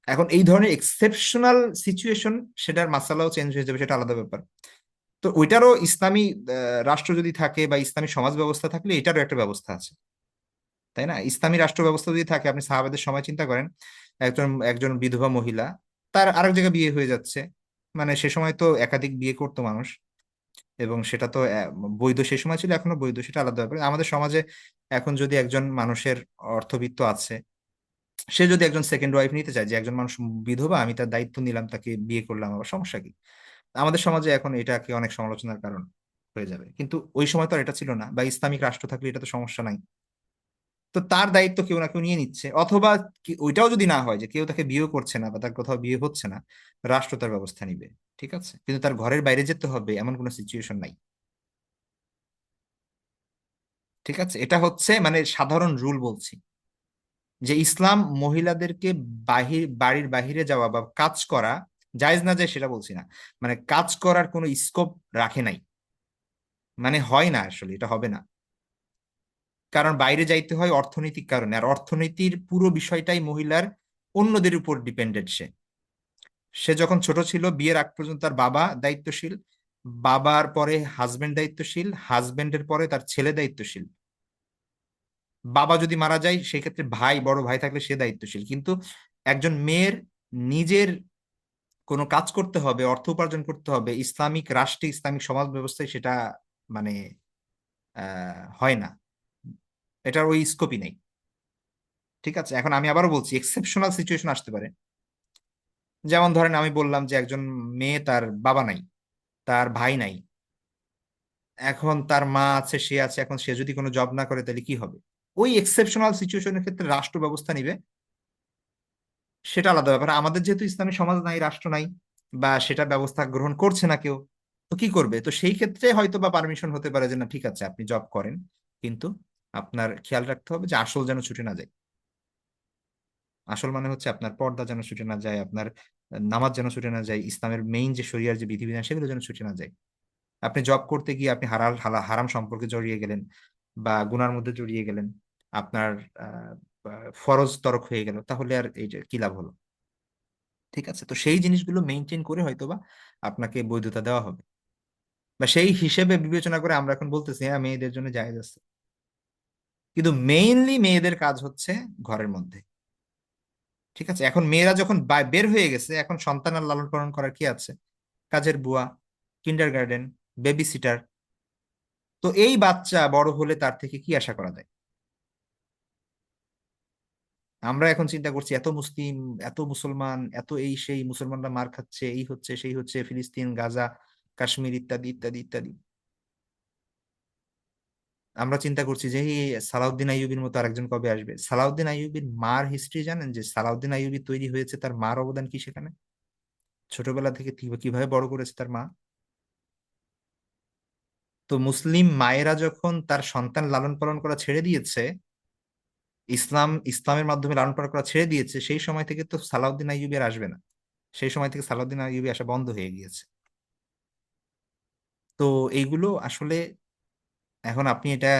এখন এই ধরনের এক্সেপশনাল সিচুয়েশন, সেটার মাসালাও চেঞ্জ হয়ে যাবে, সেটা আলাদা ব্যাপার। তো ওইটারও ইসলামী রাষ্ট্র যদি থাকে বা ইসলামী সমাজ ব্যবস্থা থাকলে এটারও একটা ব্যবস্থা আছে, তাই না? ইসলামী রাষ্ট্র ব্যবস্থা যদি থাকে, আপনি সাহাবাদের সময় চিন্তা করেন, একজন একজন বিধবা মহিলা, তার আরেক জায়গায় বিয়ে হয়ে যাচ্ছে, মানে সে সময় তো একাধিক বিয়ে করতো মানুষ, এবং সেটা তো বৈধ সে সময় ছিল, এখনো বৈধ, সেটা আলাদা ব্যাপার। আমাদের সমাজে এখন যদি একজন মানুষের অর্থবিত্ত আছে, সে যদি একজন সেকেন্ড ওয়াইফ নিতে চায়, যে একজন মানুষ বিধবা, আমি তার দায়িত্ব নিলাম, তাকে বিয়ে করলাম, আবার সমস্যা কি? আমাদের সমাজে এখন এটাকে অনেক সমালোচনার কারণ হয়ে যাবে, কিন্তু ওই সময় তো আর এটা ছিল না। বা ইসলামিক রাষ্ট্র থাকলে এটা তো সমস্যা নাই। তো তার দায়িত্ব কেউ না কেউ নিয়ে নিচ্ছে, অথবা ওইটাও যদি না হয় যে কেউ তাকে বিয়ে করছে না বা তার কোথাও বিয়ে হচ্ছে না, রাষ্ট্র তার ব্যবস্থা নিবে। ঠিক আছে? কিন্তু তার ঘরের বাইরে যেতে হবে এমন কোনো সিচুয়েশন নাই। ঠিক আছে? এটা হচ্ছে মানে সাধারণ রুল বলছি, যে ইসলাম মহিলাদেরকে বাড়ির বাহিরে যাওয়া বা কাজ করা জায়েজ না যায় সেটা বলছি না, মানে কাজ করার কোনো স্কোপ রাখে নাই। মানে হয় না, আসলে এটা হবে না। কারণ বাইরে যাইতে হয় অর্থনৈতিক কারণে, আর অর্থনীতির পুরো বিষয়টাই মহিলার অন্যদের উপর ডিপেন্ডেন্ট। সে সে যখন ছোট ছিল, বিয়ের আগ পর্যন্ত তার বাবা দায়িত্বশীল, বাবার পরে হাজবেন্ড দায়িত্বশীল, হাজবেন্ডের পরে তার ছেলে দায়িত্বশীল। বাবা যদি মারা যায়, সেক্ষেত্রে ভাই, বড় ভাই থাকলে সে দায়িত্বশীল। কিন্তু একজন মেয়ের নিজের কোনো কাজ করতে হবে, অর্থ উপার্জন করতে হবে, ইসলামিক রাষ্ট্রে, ইসলামিক সমাজ ব্যবস্থায় সেটা মানে হয় না, এটার ওই স্কোপই নেই। ঠিক আছে? এখন আমি আবারও বলছি, এক্সেপশনাল সিচুয়েশন আসতে পারে। যেমন ধরেন আমি বললাম যে একজন মেয়ে, তার বাবা নাই, তার ভাই নাই, এখন তার মা আছে, সে আছে, এখন সে যদি কোনো জব না করে তাহলে কি হবে? ওই এক্সেপশনাল সিচুয়েশনের ক্ষেত্রে রাষ্ট্র ব্যবস্থা নিবে, সেটা আলাদা ব্যাপার। আমাদের যেহেতু ইসলামী সমাজ নাই, রাষ্ট্র নাই, বা সেটা ব্যবস্থা গ্রহণ করছে না কেউ, তো কি করবে? তো সেই ক্ষেত্রে হয়তো বা পারমিশন হতে পারে যে না, ঠিক আছে, আপনি জব করেন, কিন্তু আপনার খেয়াল রাখতে হবে যে আসল যেন ছুটে না যায়। আসল মানে হচ্ছে আপনার পর্দা যেন ছুটে না যায়, আপনার নামাজ যেন ছুটে না যায়, ইসলামের মেইন যে শরিয়ার যে বিধিবিধান, সেগুলো যেন ছুটে না যায়। আপনি জব করতে গিয়ে আপনি হারাম সম্পর্কে জড়িয়ে গেলেন, বা গুনার মধ্যে জড়িয়ে গেলেন, আপনার আহ, ফরজ তরক হয়ে গেল, তাহলে আর এই যে কি লাভ হলো? ঠিক আছে? তো সেই জিনিসগুলো মেনটেন করে হয়তোবা আপনাকে বৈধতা দেওয়া হবে, বা সেই হিসেবে বিবেচনা করে আমরা এখন বলতেছি হ্যাঁ, মেয়েদের জন্য জায়েজ আছে। কিন্তু মেইনলি মেয়েদের কাজ হচ্ছে ঘরের মধ্যে। ঠিক আছে? এখন মেয়েরা যখন বের হয়ে গেছে, এখন সন্তানের লালন পালন করার কি আছে? কাজের বুয়া, কিন্ডার গার্ডেন, বেবি সিটার। তো এই বাচ্চা বড় হলে তার থেকে কি আশা করা যায়? আমরা এখন চিন্তা করছি এত মুসলিম, এত মুসলমান, এত এই সেই, মুসলমানরা মার খাচ্ছে, এই হচ্ছে সেই হচ্ছে, ফিলিস্তিন, গাজা, কাশ্মীর, ইত্যাদি ইত্যাদি ইত্যাদি। আমরা চিন্তা করছি যে এই সালাউদ্দিন আইয়ুবীর মতো আরেকজন কবে আসবে। সালাউদ্দিন আইয়ুবীর মার হিস্ট্রি জানেন? যে সালাউদ্দিন আইয়ুবী তৈরি হয়েছে, তার মার অবদান কি সেখানে, ছোটবেলা থেকে কিভাবে বড় করেছে তার মা। তো মুসলিম মায়েরা যখন তার সন্তান লালন পালন করা ছেড়ে দিয়েছে, ইসলামের মাধ্যমে লালন পালন করা ছেড়ে দিয়েছে, সেই সময় থেকে তো সালাউদ্দিন আইয়ুবী আর আসবে না। সেই সময় থেকে সালাউদ্দিন আইয়ুবী আসা বন্ধ হয়ে গিয়েছে। তো এইগুলো আসলে এখন আপনি এটা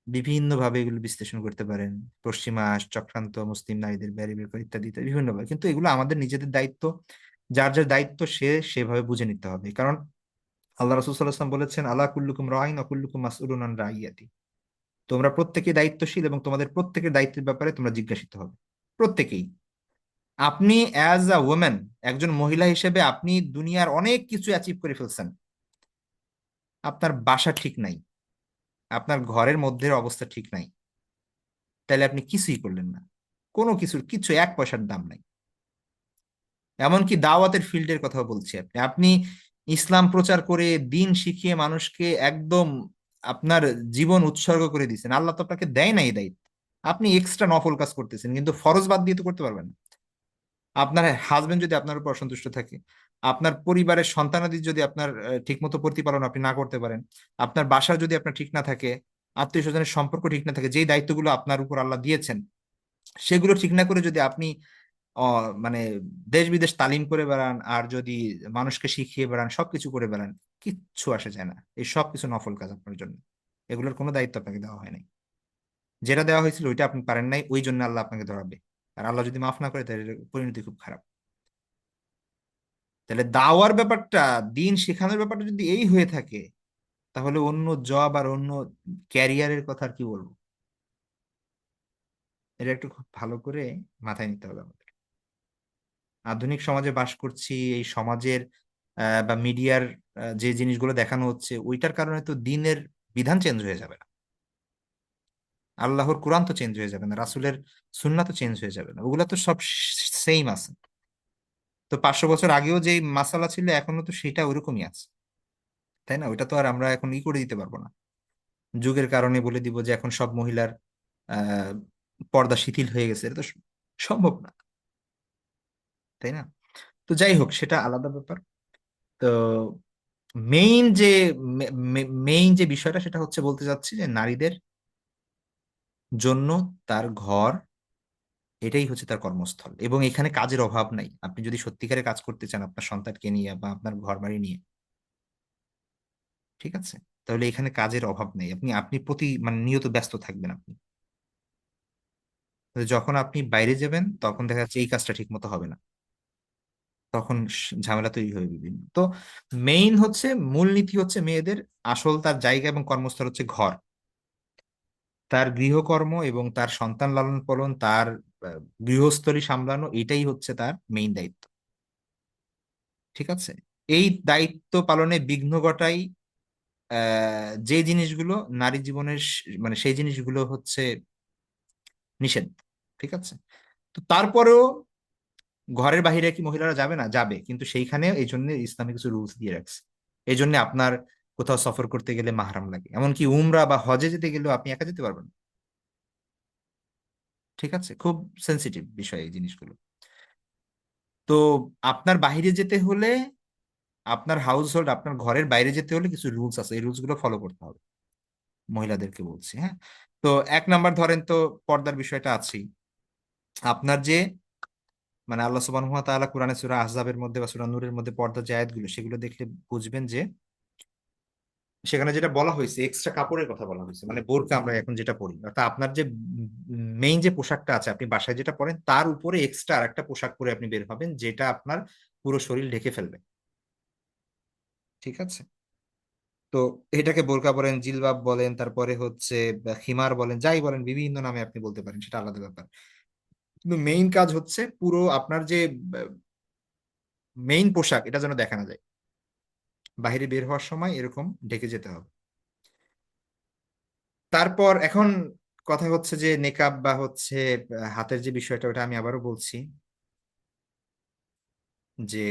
বিভিন্ন ভাবে এগুলো বিশ্লেষণ করতে পারেন, পশ্চিমা চক্রান্ত, মুসলিম নারীদের ব্যারি বের করে, ইত্যাদি ইত্যাদি বিভিন্ন ভাবে, কিন্তু এগুলো আমাদের নিজেদের দায়িত্ব। যার যার দায়িত্ব সে সেভাবে বুঝে নিতে হবে। কারণ আল্লাহ রাসূল সাল্লাল্লাহু আলাইহি ওয়াসাল্লাম বলেছেন, আলা কুল্লুকুম রাইন ওয়া কুল্লুকুম মাসউলুন আন রাইয়াতি। তোমরা প্রত্যেকেই দায়িত্বশীল এবং তোমাদের প্রত্যেকের দায়িত্বের ব্যাপারে তোমরা জিজ্ঞাসিত হবে, প্রত্যেকেই। আপনি অ্যাজ আ ওমেন, একজন মহিলা হিসেবে আপনি দুনিয়ার অনেক কিছু অ্যাচিভ করে ফেলছেন, আপনার বাসা ঠিক নাই, আপনার ঘরের মধ্যে অবস্থা ঠিক নাই, তাহলে আপনি কিছুই করলেন না। কোনো কিছুর কিছু এক পয়সার দাম নাই। এমনকি দাওয়াতের ফিল্ডের কথা বলছি, আপনি আপনি ইসলাম প্রচার করে দিন শিখিয়ে মানুষকে একদম আপনার জীবন উৎসর্গ করে দিয়েছেন, আল্লাহ তো আপনাকে দেয় নাই এই দায়িত্ব। আপনি এক্সট্রা নফল কাজ করতেছেন, কিন্তু ফরজ বাদ দিয়ে তো করতে পারবেন না। আপনার হাজবেন্ড যদি আপনার উপর অসন্তুষ্ট থাকে, আপনার পরিবারের সন্তানাদি যদি আপনার ঠিকমতো প্রতিপালন আপনি না করতে পারেন, আপনার বাসা যদি আপনার ঠিক না থাকে, আত্মীয় স্বজনের সম্পর্ক ঠিক না থাকে, যেই দায়িত্বগুলো আপনার উপর আল্লাহ দিয়েছেন সেগুলো ঠিক না করে যদি আপনি মানে দেশ বিদেশ তালিম করে বেড়ান, আর যদি মানুষকে শিখিয়ে বেড়ান, সবকিছু করে বেড়ান, কিচ্ছু আসে যায় না। এই সব কিছু নফল কাজ আপনার জন্য, এগুলোর কোনো দায়িত্ব আপনাকে দেওয়া হয় নাই। যেটা দেওয়া হয়েছিল ওইটা আপনি পারেন নাই, ওই জন্য আল্লাহ আপনাকে ধরাবে। আর আল্লাহ যদি মাফ না করে তাহলে এর পরিণতি খুব খারাপ। তাহলে দাওয়ার ব্যাপারটা, দিন শেখানোর ব্যাপারটা যদি এই হয়ে থাকে, তাহলে অন্য জব আর অন্য ক্যারিয়ারের কথা আর কি বলবো। এটা একটু খুব ভালো করে মাথায় নিতে হবে আমাদের। আধুনিক সমাজে বাস করছি, এই সমাজের বা মিডিয়ার যে জিনিসগুলো দেখানো হচ্ছে ওইটার কারণে তো দিনের বিধান চেঞ্জ হয়ে যাবে না, আল্লাহর কোরআন তো চেঞ্জ হয়ে যাবে না, রাসূলের সুন্নাহ তো চেঞ্জ হয়ে যাবে না, ওগুলা তো সব সেম আছে। তো 500 বছর আগেও যে মাসালা ছিল এখনো তো সেটা ওইরকমই আছে, তাই না? ওইটা তো আর আমরা এখন ই করে দিতে পারবো না, যুগের কারণে বলে দিব যে এখন সব মহিলার আহ পর্দা শিথিল হয়ে গেছে, এটা তো সম্ভব না, তাই না? তো যাই হোক, সেটা আলাদা ব্যাপার। তো মেইন যে মেইন যে বিষয়টা সেটা হচ্ছে, বলতে চাচ্ছি যে নারীদের জন্য তার ঘর এটাই হচ্ছে তার কর্মস্থল, এবং এখানে কাজের অভাব নাই। আপনি যদি সত্যিকারে কাজ করতে চান আপনার সন্তানকে নিয়ে বা আপনার ঘর বাড়ি নিয়ে, ঠিক আছে, তাহলে এখানে কাজের অভাব নেই। আপনি আপনি মানে নিয়ত ব্যস্ত থাকবেন আপনি। তো যখন আপনি বাইরে যাবেন তখন দেখা যাচ্ছে এই কাজটা ঠিক মতো হবে না, তখন ঝামেলা তৈরি হবে বিভিন্ন। তো মেইন হচ্ছে, মূলনীতি হচ্ছে মেয়েদের আসল তার জায়গা এবং কর্মস্থল হচ্ছে ঘর, তার গৃহকর্ম এবং তার সন্তান লালন পালন, তার আহ, গৃহস্থলী সামলানো, এটাই হচ্ছে তার মেইন দায়িত্ব। ঠিক আছে, এই দায়িত্ব পালনে বিঘ্ন ঘটাই যে জিনিসগুলো নারী জীবনের মানে সেই জিনিসগুলো হচ্ছে নিষেধ। ঠিক আছে, তো তারপরেও ঘরের বাইরে কি মহিলারা যাবে না? যাবে, কিন্তু সেইখানে এই জন্য ইসলামে কিছু রুলস দিয়ে রাখছে। এই জন্য আপনার কোথাও সফর করতে গেলে মাহরাম লাগে, এমনকি উমরা বা হজে যেতে গেলেও আপনি একা যেতে পারবেন না। ঠিক আছে, খুব সেন্সিটিভ বিষয় এই জিনিসগুলো। তো আপনার বাইরে যেতে হলে, আপনার হাউস হোল্ড, আপনার ঘরের বাইরে যেতে হলে কিছু রুলস আছে, এই রুলস গুলো ফলো করতে হবে, মহিলাদেরকে বলছি, হ্যাঁ। তো এক নাম্বার ধরেন তো পর্দার বিষয়টা আছেই। আপনার যে মানে আল্লাহ সুবহানাহু ওয়া তাআলা কোরআনে সূরা আহজাবের মধ্যে বা সূরা নূরের মধ্যে পর্দার যে আয়াতগুলো, সেগুলো দেখলে বুঝবেন যে সেখানে যেটা বলা হয়েছে, এক্সট্রা কাপড়ের কথা বলা হয়েছে, মানে বোরকা আমরা এখন যেটা পরি, অর্থাৎ আপনার যে মেইন যে পোশাকটা আছে আপনি বাসায় যেটা পরেন, তার উপরে এক্সট্রা আরেকটা পোশাক পরে আপনি বের হবেন, যেটা আপনার পুরো শরীর ঢেকে ফেলবে। ঠিক আছে, তো এটাকে বোরকা বলেন, জিলবাব বলেন, তারপরে হচ্ছে খিমার বলেন, যাই বলেন, বিভিন্ন নামে আপনি বলতে পারেন, সেটা আলাদা ব্যাপার। কিন্তু মেইন কাজ হচ্ছে পুরো আপনার যে মেইন পোশাক, এটা যেন দেখা না যায়, বাইরে বের হওয়ার সময় এরকম ঢেকে যেতে হবে। তারপর এখন কথা হচ্ছে যে নেকাব বা হচ্ছে হাতের যে বিষয়টা, ওটা আমি আবারও বলছি যে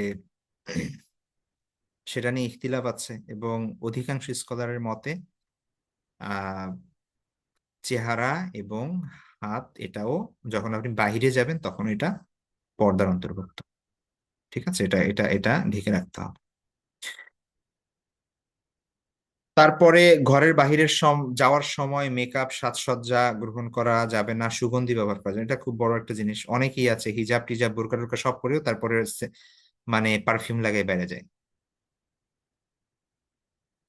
সেটা নিয়ে ইখতিলাফ আছে, এবং অধিকাংশ স্কলারের মতে আহ চেহারা এবং হাত, এটাও যখন আপনি বাইরে যাবেন তখন এটা পর্দার অন্তর্ভুক্ত। ঠিক আছে, এটা এটা এটা ঢেকে রাখতে হবে। তারপরে ঘরের বাহিরের যাওয়ার সময় মেকআপ সাজসজ্জা গ্রহণ করা যাবে না, সুগন্ধি ব্যবহার করা যাবে না। এটা খুব বড় একটা জিনিস। অনেকেই আছে হিজাব টিজাব বোরকা টোরকা সব করেও তারপরে মানে পারফিউম লাগাই বেড়ে যায়।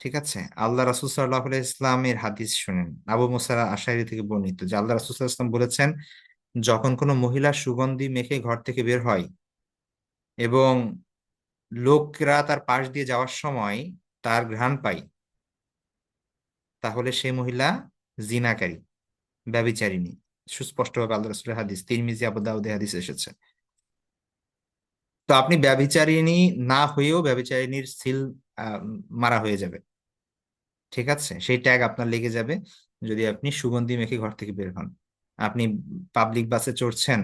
ঠিক আছে, আল্লাহ রাসূল সাল্লাল্লাহু আলাইহি ইসলামের হাদিস শুনেন, আবু মুসা আশআরী থেকে বর্ণিত যে আল্লাহ রাসূল সাল্লাল্লাহু আলাইহি ইসলাম বলেছেন, যখন কোনো মহিলা সুগন্ধি মেখে ঘর থেকে বের হয় এবং লোকরা তার পাশ দিয়ে যাওয়ার সময় তার ঘ্রাণ পায়, তাহলে সেই মহিলা জিনাকারী, ব্যভিচারিণী। সুস্পষ্টভাবে আল্লাহ রাসূলের হাদিস, তিরমিজি আবু দাউদে হাদিস এসেছে। তো আপনি ব্যভিচারিণী না হয়েও ব্যভিচারিণীর সিল আহ, মারা হয়ে যাবে। ঠিক আছে, সেই ট্যাগ আপনার লেগে যাবে যদি আপনি সুগন্ধি মেখে ঘর থেকে বের হন। আপনি পাবলিক বাসে চড়ছেন,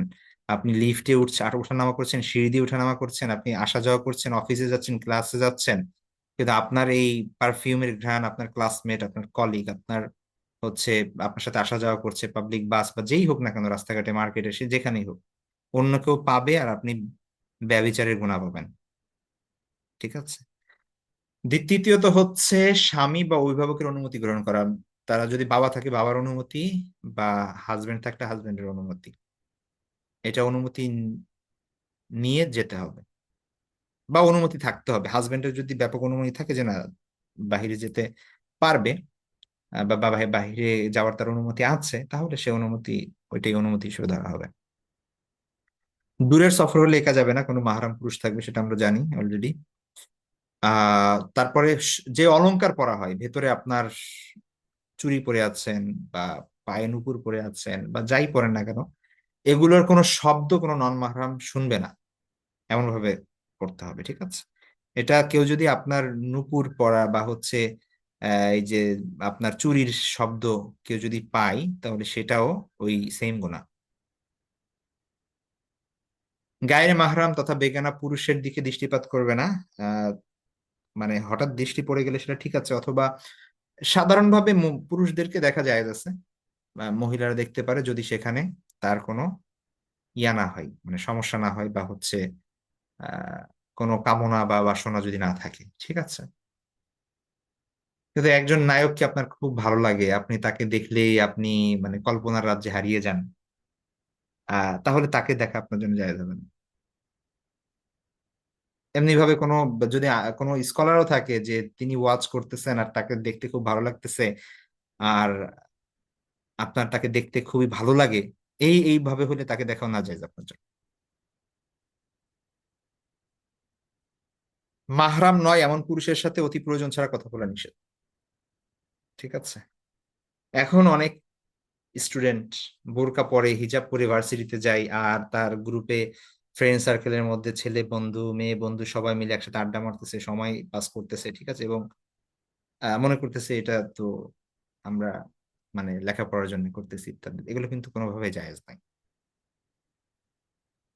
আপনি লিফটে উঠছেন, আর ওঠানামা করছেন, সিঁড়ি দিয়ে ওঠানামা করছেন, আপনি আসা যাওয়া করছেন, অফিসে যাচ্ছেন, ক্লাসে যাচ্ছেন, কিন্তু আপনার এই পারফিউমের ঘ্রাণ আপনার ক্লাসমেট, আপনার কলিগ, আপনার হচ্ছে আপনার সাথে আসা যাওয়া করছে পাবলিক বাস বা যেই হোক না কেন, রাস্তাঘাটে, মার্কেটে, সে যেখানেই হোক, অন্য কেউ পাবে আর আপনি ব্যভিচারের গুণা পাবেন। ঠিক আছে। তৃতীয়ত হচ্ছে স্বামী বা অভিভাবকের অনুমতি গ্রহণ করা। তারা যদি বাবা থাকে বাবার অনুমতি, বা হাজবেন্ড থাকলে হাজবেন্ডের অনুমতি, এটা অনুমতি নিয়ে যেতে হবে, বা অনুমতি থাকতে হবে। হাজবেন্ডের যদি ব্যাপক অনুমতি থাকে যে না বাহিরে যেতে পারবে, বা বাহিরে যাওয়ার তার অনুমতি আছে, তাহলে সে অনুমতি, ওইটাই অনুমতি হিসেবে ধরা হবে। দূরের সফর হলে একা যাবে না, কোনো মাহরাম পুরুষ থাকবে, সেটা আমরা জানি অলরেডি। তারপরে যে অলংকার পরা হয়, ভেতরে আপনার চুড়ি পরে আছেন বা পায়ে নুপুর পরে আছেন বা যাই পরেন না কেন, এগুলোর কোনো শব্দ কোনো নন মাহরাম শুনবে না, এমন ভাবে করতে হবে। ঠিক আছে, এটা কেউ যদি আপনার নুপুর পরা বা হচ্ছে এই যে আপনার চুরির শব্দ কেউ যদি পায়, তাহলে সেটাও ওই সেম গুনাহ। গায়ের মাহরাম তথা বেগানা পুরুষের দিকে দৃষ্টিপাত করবে না। আহ মানে হঠাৎ দৃষ্টি পড়ে গেলে সেটা ঠিক আছে, অথবা সাধারণভাবে পুরুষদেরকে দেখা যায় আছে, বা মহিলারা দেখতে পারে, যদি সেখানে তার কোনো ইয়া না হয়, মানে সমস্যা না হয়, বা হচ্ছে আহ কোনো কামনা বা বাসনা যদি না থাকে। ঠিক আছে, কিন্তু একজন নায়ককে আপনার খুব ভালো লাগে, আপনি তাকে দেখলেই আপনি মানে কল্পনার রাজ্যে হারিয়ে যান, তাহলে তাকে দেখা আপনার জন্য জায়েজ হবে না। এমনি ভাবে কোনো, যদি কোনো স্কলারও থাকে যে তিনি ওয়াচ করতেছেন আর তাকে দেখতে খুব ভালো লাগতেছে, আর আপনার তাকে দেখতে খুবই ভালো লাগে, এইভাবে হলে তাকে দেখাও না যায় আপনার জন্য। মাহরাম নয় এমন পুরুষের সাথে অতি প্রয়োজন ছাড়া কথা বলা নিষেধ। ঠিক আছে, এখন অনেক স্টুডেন্ট বোরকা পরে হিজাব পরে ভার্সিটিতে যায়, আর তার গ্রুপে ফ্রেন্ড সার্কেলের মধ্যে ছেলে বন্ধু মেয়ে বন্ধু সবাই মিলে একসাথে আড্ডা মারতেছে, সময় পাস করতেছে। ঠিক আছে, এবং মনে করতেছে এটা তো আমরা মানে লেখাপড়ার জন্য করতেছি ইত্যাদি, এগুলো কিন্তু কোনোভাবে জায়েজ নাই।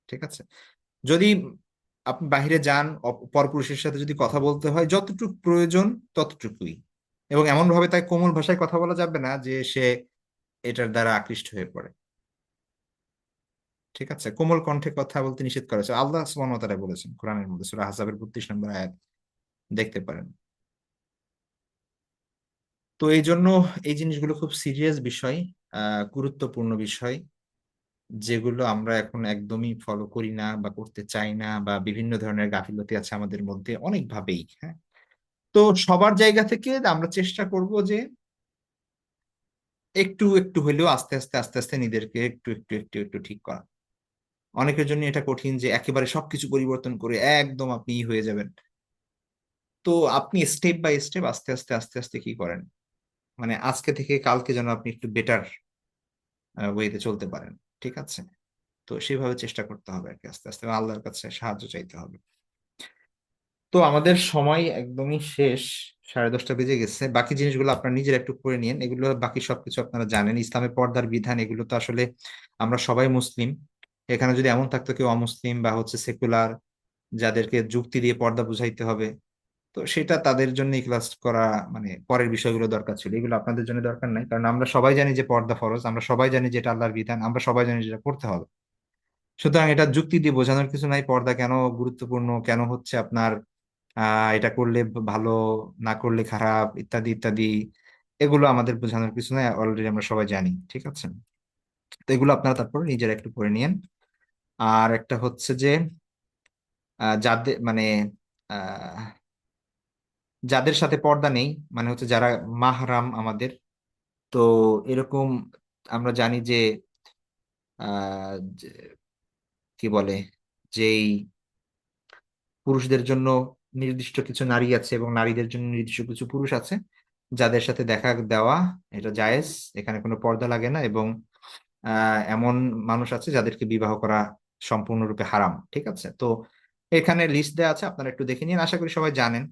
ঠিক আছে, যদি আপনি বাইরে যান, পরপুরুষের সাথে যদি কথা বলতে হয়, যতটুকু প্রয়োজন ততটুকুই, এবং এমন ভাবে তাই কোমল ভাষায় কথা বলা যাবে না যে সে এটার দ্বারা আকৃষ্ট হয়ে পড়ে। ঠিক আছে, কোমল কণ্ঠে কথা বলতে নিষেধ করেছে আল্লাহ সুবহানাহু ওয়া তাআলা বলেছেন কোরআনের মধ্যে, সূরা আহজাবের 32 নম্বর আয়াত, দেখতে পারেন। তো এই জন্য এই জিনিসগুলো খুব সিরিয়াস বিষয়, গুরুত্বপূর্ণ বিষয়, যেগুলো আমরা এখন একদমই ফলো করি না বা করতে চাই না, বা বিভিন্ন ধরনের গাফিলতি আছে আমাদের মধ্যে অনেকভাবেই। হ্যাঁ, তো সবার জায়গা থেকে আমরা চেষ্টা করব যে একটু একটু হলেও আস্তে আস্তে আস্তে আস্তে নিজেদেরকে একটু একটু একটু একটু ঠিক করা। অনেকের জন্য এটা কঠিন যে একেবারে সবকিছু পরিবর্তন করে একদম আপনি হয়ে যাবেন। তো আপনি স্টেপ বাই স্টেপ আস্তে আস্তে আস্তে আস্তে কি করেন, মানে আজকে থেকে কালকে যেন আপনি একটু বেটার ওয়েতে চলতে পারেন। ঠিক আছে, তো সেভাবে চেষ্টা করতে হবে আর কি, আস্তে আস্তে আল্লাহর কাছে সাহায্য চাইতে হবে। তো আমাদের সময় একদমই শেষ, 10:30 বেজে গেছে। বাকি জিনিসগুলো আপনারা নিজেরা একটু করে নিন, এগুলো বাকি সবকিছু আপনারা জানেন, ইসলামের পর্দার বিধান, এগুলো তো আসলে আমরা সবাই মুসলিম। এখানে যদি এমন থাকতো কেউ অমুসলিম বা হচ্ছে সেকুলার, যাদেরকে যুক্তি দিয়ে পর্দা বুঝাইতে হবে, তো তো সেটা তাদের জন্য ক্লাস করা, মানে পরের বিষয়গুলো দরকার ছিল, এগুলো আপনাদের জন্য দরকার নাই, কারণ আমরা সবাই জানি যে পর্দা ফরজ, আমরা সবাই জানি যেটা আল্লাহর বিধান, আমরা সবাই জানি যেটা করতে হবে। সুতরাং এটা যুক্তি দিয়ে বোঝানোর কিছু নাই পর্দা কেন গুরুত্বপূর্ণ, কেন হচ্ছে আপনার এটা করলে ভালো, না করলে খারাপ, ইত্যাদি ইত্যাদি। এগুলো আমাদের বোঝানোর কিছু নাই, অলরেডি আমরা সবাই জানি, ঠিক আছে? তো এগুলো আপনারা তারপর নিজেরা একটু করে নিয়েন। আর একটা হচ্ছে যে যাদের মানে আহ, যাদের সাথে পর্দা নেই, মানে হচ্ছে যারা মাহরাম আমাদের, তো এরকম আমরা জানি যে যে কি বলে, যেই পুরুষদের জন্য নির্দিষ্ট কিছু নারী আছে এবং নারীদের জন্য নির্দিষ্ট কিছু পুরুষ আছে, যাদের সাথে দেখা দেওয়া এটা জায়েজ, এখানে কোনো পর্দা লাগে না। এবং এমন মানুষ আছে যাদেরকে বিবাহ করা সম্পূর্ণরূপে হারাম, ঠিক আছে? তো এখানে লিস্ট দেওয়া আছে, আপনারা একটু দেখে নিন, আশা করি সবাই জানেন।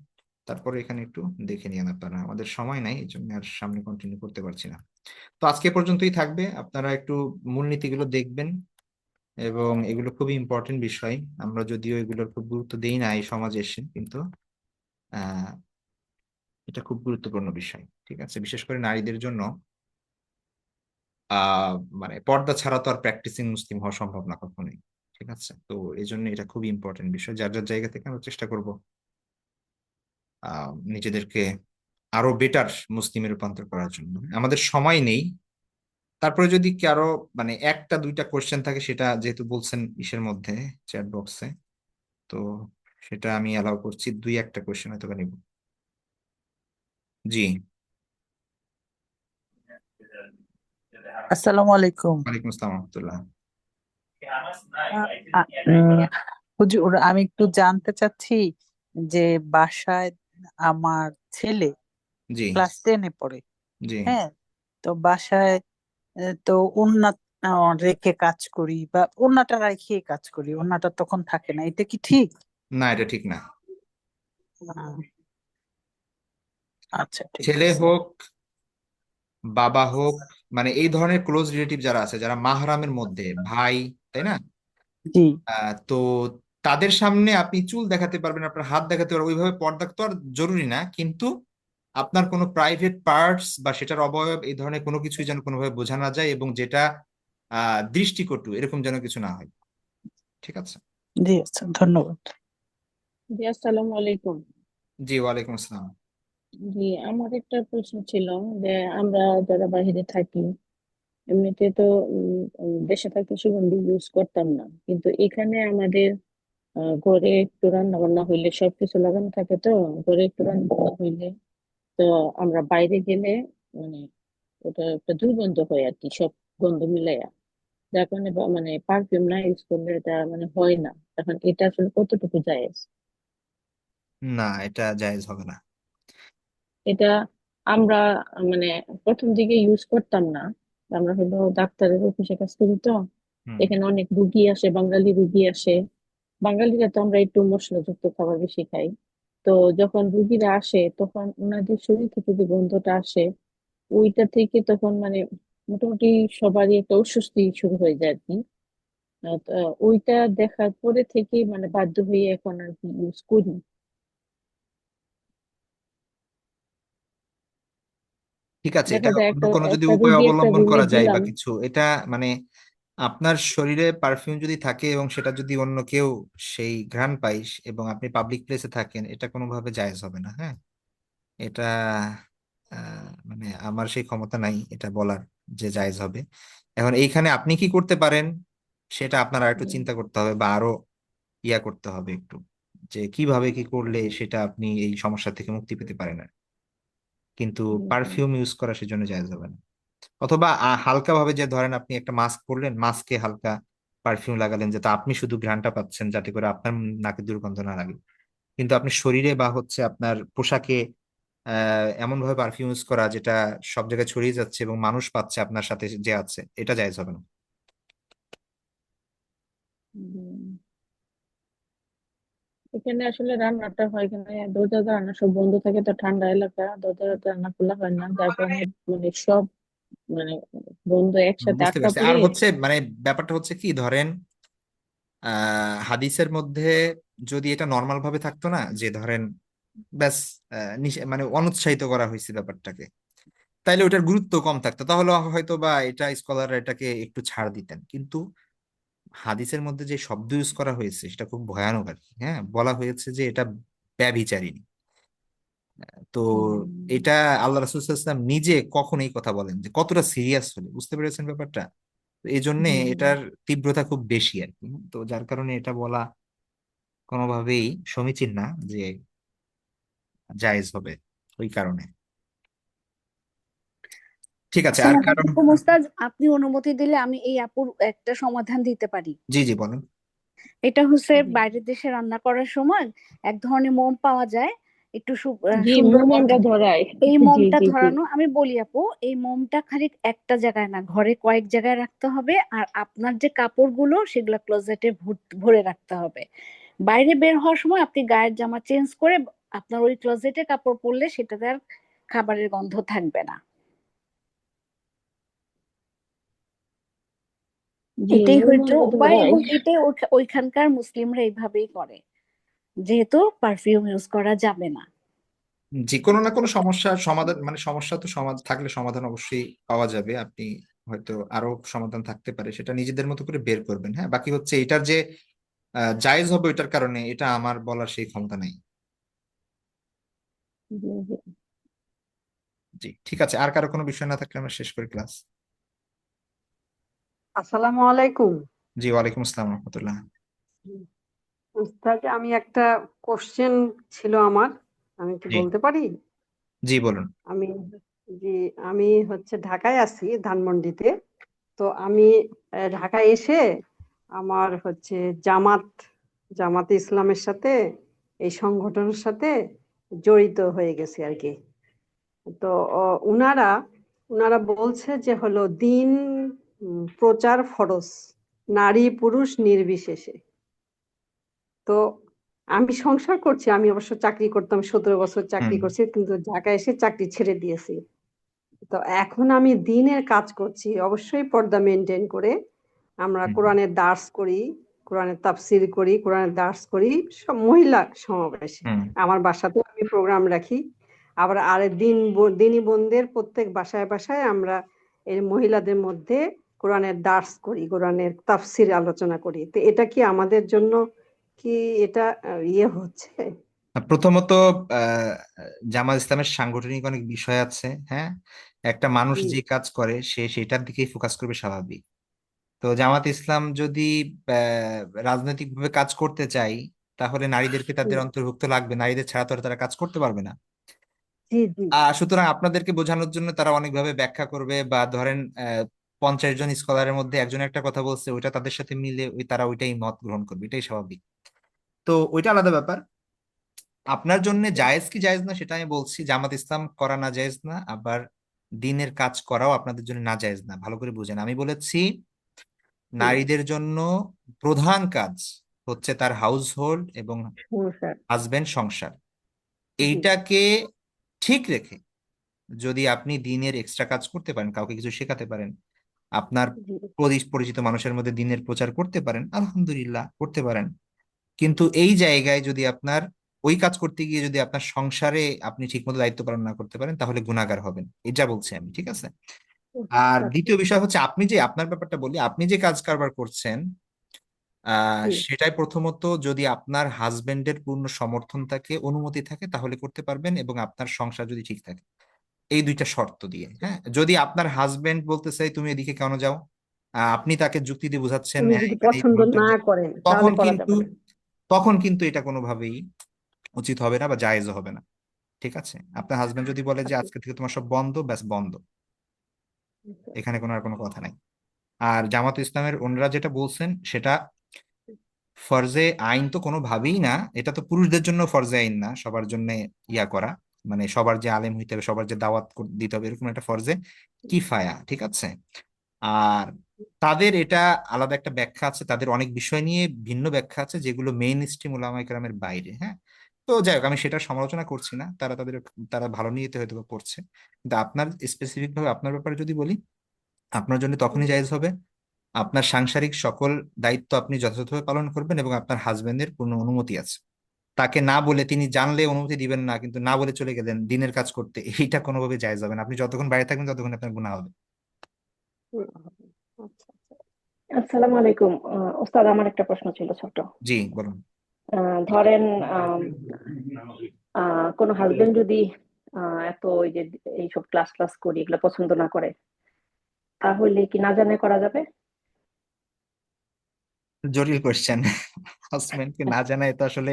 তারপরে এখানে একটু দেখে নিন আপনারা, আমাদের সময় নাই এই জন্য আর সামনে কন্টিনিউ করতে পারছি না। তো আজকে পর্যন্তই থাকবে, আপনারা একটু মূলনীতিগুলো দেখবেন, এবং এগুলো খুবই ইম্পর্টেন্ট বিষয়। আমরা যদিও এগুলোর খুব গুরুত্ব দেই না এই সমাজে এসে, কিন্তু আহ এটা খুব গুরুত্বপূর্ণ বিষয়, ঠিক আছে? বিশেষ করে নারীদের জন্য আহ মানে পর্দা ছাড়া তো আর প্র্যাকটিসিং মুসলিম হওয়া সম্ভব না কখনোই, ঠিক আছে? তো এই জন্য এটা খুবই ইম্পর্টেন্ট বিষয়, যার যার জায়গা থেকে আমরা চেষ্টা করব নিজেদেরকে আরো বেটার মুসলিমে রূপান্তর করার জন্য। আমাদের সময় নেই, তারপরে যদি কারো মানে একটা দুইটা কোশ্চেন থাকে, সেটা যেহেতু বলছেন ইসের মধ্যে, চ্যাট বক্সে, তো সেটা আমি অ্যালাউ করছি, দুই একটা কোশ্চেন হয়তো বা নিব। জি। আসসালামু আলাইকুম। ওয়ালাইকুম আসসালাম রহমতুল্লাহ। আ- আ- উম, হুজুর, আমি একটু জানতে চাচ্ছি যে বাসায় আমার ছেলে জি। ক্লাস 10-এ পড়ে। জি। হ্যাঁ, তো বাসায় তো ওড়না রেখে কাজ করি বা ওড়নাটা রেখে কাজ করি, ওড়নাটা তখন থাকে না, এটা কি ঠিক? না, এটা ঠিক না। আহ, আচ্ছা, ঠিক ছেলে আছে। হোক, বাবা হোক, মানে এই ধরনের ক্লোজ রিলেটিভ যারা আছে, যারা মাহরামের মধ্যে, ভাই, তাই না? জি। তো তাদের সামনে আপনি চুল দেখাতে পারবেন, আপনার হাত দেখাতে পারবেন, ওইভাবে পর্দা তো আর জরুরি না, কিন্তু আপনার কোনো প্রাইভেট পার্টস বা সেটার অবয়ব এই ধরনের কোনো কিছুই যেন কোনোভাবে বোঝা না যায়, এবং যেটা দৃষ্টিকটু এরকম যেন কিছু না হয়, ঠিক আছে? জি, আচ্ছা, ধন্যবাদ। জি, আসসালামু আলাইকুম। জি, ওয়ালাইকুম আসসালাম। জি, আমার একটা প্রশ্ন ছিল যে আমরা যারা বাইরে থাকি, এমনিতে তো দেশে থাকতে সুগন্ধি ইউজ করতাম না, কিন্তু এখানে আমাদের ঘরে একটু রান্না বান্না হইলে সবকিছু লাগানো থাকে, তো ঘরে একটু রান্না বান্না হইলে তো আমরা বাইরে গেলে মানে ওটা একটা দুর্গন্ধ হয় আর কি, সব গন্ধ মিলাইয়া, যার কারণে মানে পারফিউম না ইউজ করলে এটা মানে হয় না। এখন এটা আসলে কতটুকু যায়? না, এটা জায়েজ হবে না। এটা আমরা মানে প্রথম দিকে ইউজ করতাম না। আমরা হলো ডাক্তারের অফিসে কাজ করি, তো হুম। এখানে অনেক রুগী আসে, বাঙালি রুগী আসে। বাঙালিরা তো আমরা একটু মশলাযুক্ত খাবার বেশি খাই। তো যখন রুগীরা আসে তখন ওনাদের শরীর থেকে যে গন্ধটা আসে, ওইটা থেকে তখন মানে মোটামুটি সবারই একটা অস্বস্তি শুরু হয়ে যায় আর কি। তো ওইটা দেখার পরে থেকে মানে বাধ্য হয়ে এখন আর কি ইউজ করি। ঠিক আছে, দেখা এটা যায় অন্য একটা কোনো যদি একটা উপায় রুগী একটা অবলম্বন রুমে করা যায় বা দিলাম। কিছু, এটা মানে আপনার শরীরে পারফিউম যদি থাকে এবং সেটা যদি অন্য কেউ সেই ঘ্রাণ পায়, এবং আপনি পাবলিক প্লেসে থাকেন, এটা কোনোভাবে জায়েজ হবে না, হ্যাঁ? এটা মানে আমার সেই ক্ষমতা নাই এটা বলার যে জায়েজ হবে। এখন এইখানে আপনি কি করতে পারেন, সেটা আপনার আর একটু উম, চিন্তা করতে হবে, বা আরো ইয়া করতে হবে একটু, যে কিভাবে কি করলে সেটা আপনি এই সমস্যা থেকে মুক্তি পেতে পারেন আর। কিন্তু উম, পারফিউম ইউজ করা সেজন্য জায়েজ হবে না। অথবা হালকা ভাবে, যে ধরেন আপনি একটা মাস্ক পরলেন, মাস্কে হালকা পারফিউম লাগালেন, যাতে আপনি শুধু ঘ্রাণটা পাচ্ছেন, যাতে করে আপনার নাকে দুর্গন্ধ না লাগে। কিন্তু আপনি শরীরে বা হচ্ছে আপনার পোশাকে এমন ভাবে পারফিউম ইউজ করা যেটা সব জায়গায় ছড়িয়ে যাচ্ছে এবং মানুষ পাচ্ছে আপনার সাথে যে আছে, এটা জায়েজ হবে না। উম, এখানে আসলে রান্নাটা হয়, এখানে দরজা জানালা সব বন্ধ থাকে, তো ঠান্ডা এলাকা, দরজা জানালা খোলা হয় না, যার কারণে মানে সব মানে বন্ধ একসাথে বুঝতে আটকা পারছি। পড়ে। আর হচ্ছে মানে ব্যাপারটা হচ্ছে কি, ধরেন হাদিসের মধ্যে যদি এটা নর্মাল ভাবে থাকতো না, যে ধরেন ব্যাস মানে অনুৎসাহিত করা হয়েছে ব্যাপারটাকে, তাইলে ওটার গুরুত্ব কম থাকতো, তাহলে হয়তো বা এটা স্কলাররা এটাকে একটু ছাড় দিতেন। কিন্তু হাদিসের মধ্যে যে শব্দ ইউজ করা হয়েছে সেটা খুব ভয়ানক আর কি। হ্যাঁ, বলা হয়েছে যে এটা ব্যভিচারিণী। তো হুম, এটা আল্লাহ রাসূল সাল্লাল্লাহু আলাইহি ওয়াসাল্লাম নিজে কখন এই কথা বলেন, যে কতটা সিরিয়াস হলে, বুঝতে পেরেছেন ব্যাপারটা? তো এই জন্যে হুম, এটার তীব্রতা খুব বেশি আর কি। তো যার কারণে এটা বলা কোনোভাবেই সমীচীন না যে জায়েজ হবে, ওই কারণে। ঠিক আছে, আর আসসালামু কারণ? আলাইকুম ওস্তাদ, আপনি অনুমতি দিলে আমি এই আপুর একটা সমাধান দিতে পারি। জি জি বলেন। এটা হচ্ছে জি বাইরের দেশে রান্না করার সময় এক ধরনের মোম পাওয়া যায়, একটু জি, সুন্দর মোম গন্ধ। আমরা ধরাই। এই জি মোমটা জি জি। ধরানো, আমি বলি আপু, এই মোমটা খালি একটা জায়গায় না, ঘরে কয়েক জায়গায় রাখতে হবে। আর আপনার যে কাপড়গুলো সেগুলো ক্লোজেটে ভরে রাখতে হবে। বাইরে বের হওয়ার সময় আপনি গায়ের জামা চেঞ্জ করে আপনার ওই ক্লোজেটে কাপড় পরলে সেটাতে আর খাবারের গন্ধ থাকবে না। জি, এটাই মোম হইতো আমরা উপায়, ধরাই। এবং এটাই ওইখানকার মুসলিমরা এইভাবেই করে, যেহেতু পারফিউম ইউজ করা যাবে না। যে কোনো না কোনো সমস্যার সমাধান, মানে সমস্যা তো সমাধান থাকলে সমাধান অবশ্যই পাওয়া যাবে। আপনি হয়তো আরো সমাধান থাকতে পারে, সেটা নিজেদের মতো করে বের করবেন। হ্যাঁ, বাকি হচ্ছে এটার যে জায়েজ হবে ওইটার কারণে, এটা আমার বলার সেই ক্ষমতা নাই। জি জি। জি ঠিক আছে, আর কারো কোনো বিষয় না থাকলে আমরা শেষ করি ক্লাস। আসসালামু আলাইকুম। জি, ওয়ালাইকুম আসসালাম রহমতুল্লাহ। উস্তাদ, আমি একটা কোশ্চেন ছিল আমার, আমি কি জি বলতে পারি? জি বলুন। আমি জি আমি হচ্ছে ঢাকায় আছি, ধানমন্ডিতে। তো আমি ঢাকায় এসে আমার হচ্ছে জামাত জামাতে ইসলামের সাথে, এই সংগঠনের সাথে জড়িত হয়ে গেছি আর কি। তো উনারা উনারা বলছে যে হলো দিন প্রচার ফরজ, নারী পুরুষ নির্বিশেষে। তো আমি সংসার করছি, আমি অবশ্য চাকরি করতাম, 17 বছর হুম চাকরি করছি, কিন্তু ঢাকায় এসে চাকরি ছেড়ে দিয়েছি। তো এখন আমি দিনের কাজ করছি, অবশ্যই পর্দা মেনটেন করে। আমরা হুম কোরআনের দার্স করি, কোরআনের তাফসির করি, কোরআনের দার্স করি, সব মহিলা সমাবেশে। হুম আমার বাসাতেও আমি প্রোগ্রাম রাখি। আবার দিনী বোনদের প্রত্যেক বাসায় বাসায় আমরা এই মহিলাদের মধ্যে কোরআনের দার্স করি, কোরআনের তাফসির আলোচনা করি। তো এটা কি আমাদের জন্য কি এটা ইয়ে হচ্ছে? প্রথমত আহ জামাত ইসলামের সাংগঠনিক অনেক বিষয় আছে। হ্যাঁ, একটা মানুষ জি যে কাজ করে সে সেটার দিকেই ফোকাস করবে, স্বাভাবিক। তো জামাত ইসলাম যদি রাজনৈতিক ভাবে কাজ করতে চাই, তাহলে নারীদেরকে তাদের অন্তর্ভুক্ত লাগবে, নারীদের ছাড়া তো আর তারা কাজ করতে পারবে না। জি জি সুতরাং আপনাদেরকে বোঝানোর জন্য তারা অনেকভাবে ব্যাখ্যা করবে, বা ধরেন 50 জন স্কলারের মধ্যে একজন একটা কথা বলছে, ওইটা তাদের সাথে মিলে তারা ওইটাই মত গ্রহণ করবে, এটাই স্বাভাবিক। তো ওইটা আলাদা ব্যাপার। আপনার জন্য জায়েজ কি জায়েজ না সেটা আমি বলছি। জামাত ইসলাম করা না জায়েজ না, আবার দিনের কাজ করাও আপনাদের জন্য না জায়েজ না, ভালো করে বুঝেন। আমি বলেছি জি নারীদের জন্য প্রধান কাজ হচ্ছে তার হাউস হোল্ড এবং সংসার। হাজবেন্ড, সংসার। জি এইটাকে ঠিক রেখে যদি আপনি দিনের এক্সট্রা কাজ করতে পারেন, কাউকে কিছু শেখাতে পারেন, আপনার জি পরিচিত মানুষের মধ্যে দিনের প্রচার করতে পারেন, আলহামদুলিল্লাহ করতে পারেন। কিন্তু এই জায়গায় যদি আপনার ওই কাজ করতে গিয়ে যদি আপনার সংসারে আপনি ঠিকমতো দায়িত্ব পালন না করতে পারেন, তাহলে গুনাহগার হবেন, এটা বলছি আমি। ঠিক আছে। আর আচ্ছা। দ্বিতীয় বিষয় হচ্ছে, আপনি যে আপনার ব্যাপারটা বলি, আপনি যে কাজ কারবার করছেন জি সেটাই প্রথমত যদি আপনার হাজবেন্ডের পূর্ণ সমর্থন থাকে, অনুমতি থাকে, তাহলে করতে পারবেন, এবং আপনার সংসার যদি ঠিক থাকে, এই দুইটা শর্ত দিয়ে। হ্যাঁ, যদি আপনার হাজবেন্ড বলতে চাই তুমি এদিকে কেন যাও, আপনি তাকে যুক্তি দিয়ে বুঝাচ্ছেন উনি হ্যাঁ যদি এখানে পছন্দ ভালো না লাগে, করেন তাহলে তখন করা কিন্তু যাবে না। তখন কিন্তু এটা কোনোভাবেই উচিত হবে না বা জায়েজও হবে না। ঠিক আছে, আপনার হাজবেন্ড যদি বলে যে আচ্ছা, আজকে থেকে তোমার সব বন্ধ, ব্যাস বন্ধ, আচ্ছা, এখানে কোনো আর কোনো কথা নাই। আর জামাত ইসলামের ওনারা যেটা বলছেন সেটা ফরজে আইন তো কোনোভাবেই না, এটা তো পুরুষদের জন্য ফরজে আইন না, সবার জন্য ইয়া করা, মানে সবার যে আলেম হইতে হবে, সবার যে দাওয়াত দিতে হবে, এরকম একটা ফরজে কিফায়া। ঠিক আছে। আর তাদের এটা আলাদা একটা ব্যাখ্যা আছে, তাদের অনেক বিষয় নিয়ে ভিন্ন ব্যাখ্যা আছে যেগুলো মেইন স্ট্রিম উলামায়ে কেরামের বাইরে। হ্যাঁ, তো যাই হোক, আমি সেটা সমালোচনা করছি না, তারা ভালো নিয়তে হয়তো বা করছে। কিন্তু আপনার স্পেসিফিক ভাবে আপনার ব্যাপারে যদি বলি, আপনার জন্য তখনই জায়েজ হবে আপনার সাংসারিক সকল দায়িত্ব আপনি যথাযথভাবে পালন করবেন এবং আপনার হাজবেন্ডের পূর্ণ অনুমতি আছে। তাকে না বলে, তিনি জানলে অনুমতি দিবেন না কিন্তু না বলে চলে গেলেন দিনের কাজ করতে, এইটা কোনোভাবে জায়েজ হবে না। আপনি যতক্ষণ বাইরে থাকবেন ততক্ষণ আপনার গুনাহ হবে। আচ্ছা আচ্ছা। আসসালামু আলাইকুম ওস্তাদ, আমার একটা প্রশ্ন ছিল ছোট। জি বলুন। ধরেন কোনো হাজবেন্ড যদি এত ওই যে এইসব ক্লাস ক্লাস করি এগুলো পছন্দ না করে, তাহলে কি না জানে করা যাবে? জটিল কোশ্চেন। হাজবেন্ডকে না জানায় তো আসলে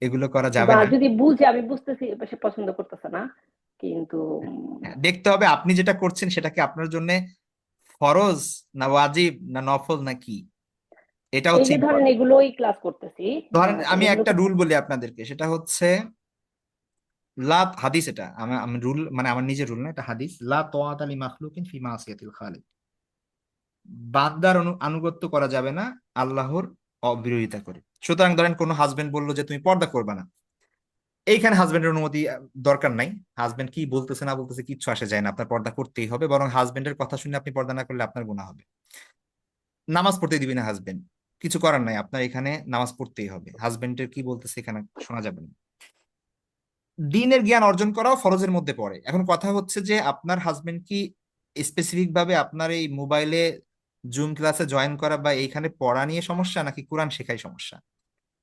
এগুলো করা যাবে বা না। যদি বুঝে, আমি বুঝতেছি সে পছন্দ করতেছে না, কিন্তু হ্যাঁ, দেখতে হবে আপনি যেটা করছেন সেটা কি আপনার জন্য ফরজ না ওয়াজিব না নফল না কি, এটা এই হচ্ছে যে ধরেন ইম্পর্টেন্ট। এগুলোই ক্লাস করতেছি, ধরেন তাহলে আমি এগুলো একটা কি? রুল বলি আপনাদেরকে, সেটা হচ্ছে লা হাদিস, এটা আমি রুল মানে আমার নিজের রুল না, এটা হাদিস, লা তাআতা লি মাখলুকিন ফি মাসিয়াতিল খালিক। বান্দার আনুগত্য করা যাবে না আল্লাহর বিরোধিতা করে। সুতরাং ধরেন কোনো হাজবেন্ড বললো যে তুমি পর্দা করবে না, এইখানে হাজবেন্ডের অনুমতি দরকার নাই। হাজবেন্ড কি বলতেছে না বলতেছে কিচ্ছু আসে যায় না, আপনার পর্দা করতেই হবে, বরং হাজবেন্ডের কথা শুনে আপনি পর্দা না করলে আপনার গুনাহ হবে। নামাজ পড়তে দিবি না হাজবেন্ড, কিছু করার নাই, আপনার এখানে নামাজ পড়তেই হবে, হাজবেন্ডের কি বলতেছে এখানে শোনা যাবে না। দ্বীনের জ্ঞান অর্জন করাও ফরজের মধ্যে পড়ে। এখন কথা হচ্ছে যে আপনার হাজবেন্ড কি স্পেসিফিক ভাবে আপনার এই মোবাইলে জুম ক্লাসে জয়েন করা বা এইখানে পড়া নিয়ে সমস্যা নাকি কোরআন শেখাই সমস্যা?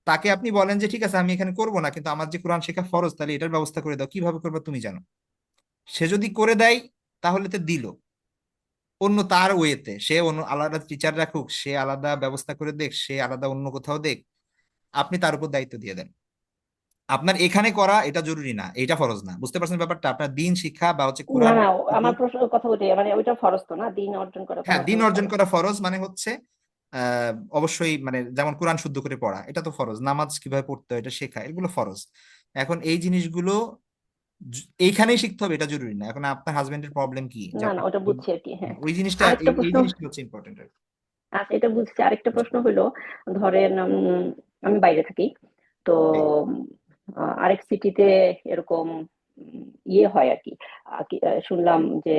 তাকে আপনি বলেন যে ঠিক আছে আমি এখানে করবো না কিন্তু আমার যে কোরআন শেখা ফরজ, তাহলে এটার ব্যবস্থা করে দাও, কিভাবে করবে তুমি জানো। সে যদি করে দেয় তাহলে তো দিল, অন্য তার ওয়েতে, সে অন্য আলাদা টিচার রাখুক, সে আলাদা ব্যবস্থা করে দেখ, সে আলাদা অন্য কোথাও দেখ, আপনি তার উপর দায়িত্ব দিয়ে দেন। আপনার এখানে করা এটা জরুরি না, এটা ফরজ না। বুঝতে পারছেন ব্যাপারটা? আপনার দিন শিক্ষা বা হচ্ছে না কোরআন। না, আমার প্রশ্ন কথা ওইটাই, মানে ওইটা ফরজ তো না, দিন অর্জন করা তো হ্যাঁ, আমার দিন জন্য অর্জন ফরজ। করা ফরজ, মানে হচ্ছে অবশ্যই মানে যেমন কোরআন শুদ্ধ করে পড়া এটা তো ফরজ, নামাজ কিভাবে পড়তে হয় এটা শেখা এগুলো ফরজ। এখন এই জিনিসগুলো এইখানেই শিখতে হবে এটা জরুরি না। এখন আপনার হাজবেন্ডের প্রবলেম কি যে না না, আপনি ওটা বুঝছি আর কি, হ্যাঁ। ওই জিনিসটা, আরেকটা এই প্রশ্ন, জিনিসটা হচ্ছে ইম্পর্টেন্ট। আচ্ছা এটা বুঝছি। আরেকটা প্রশ্ন হলো, ধরেন আমি বাইরে থাকি, তো আরেক সিটিতে এরকম ইয়ে হয় আর কি। শুনলাম যে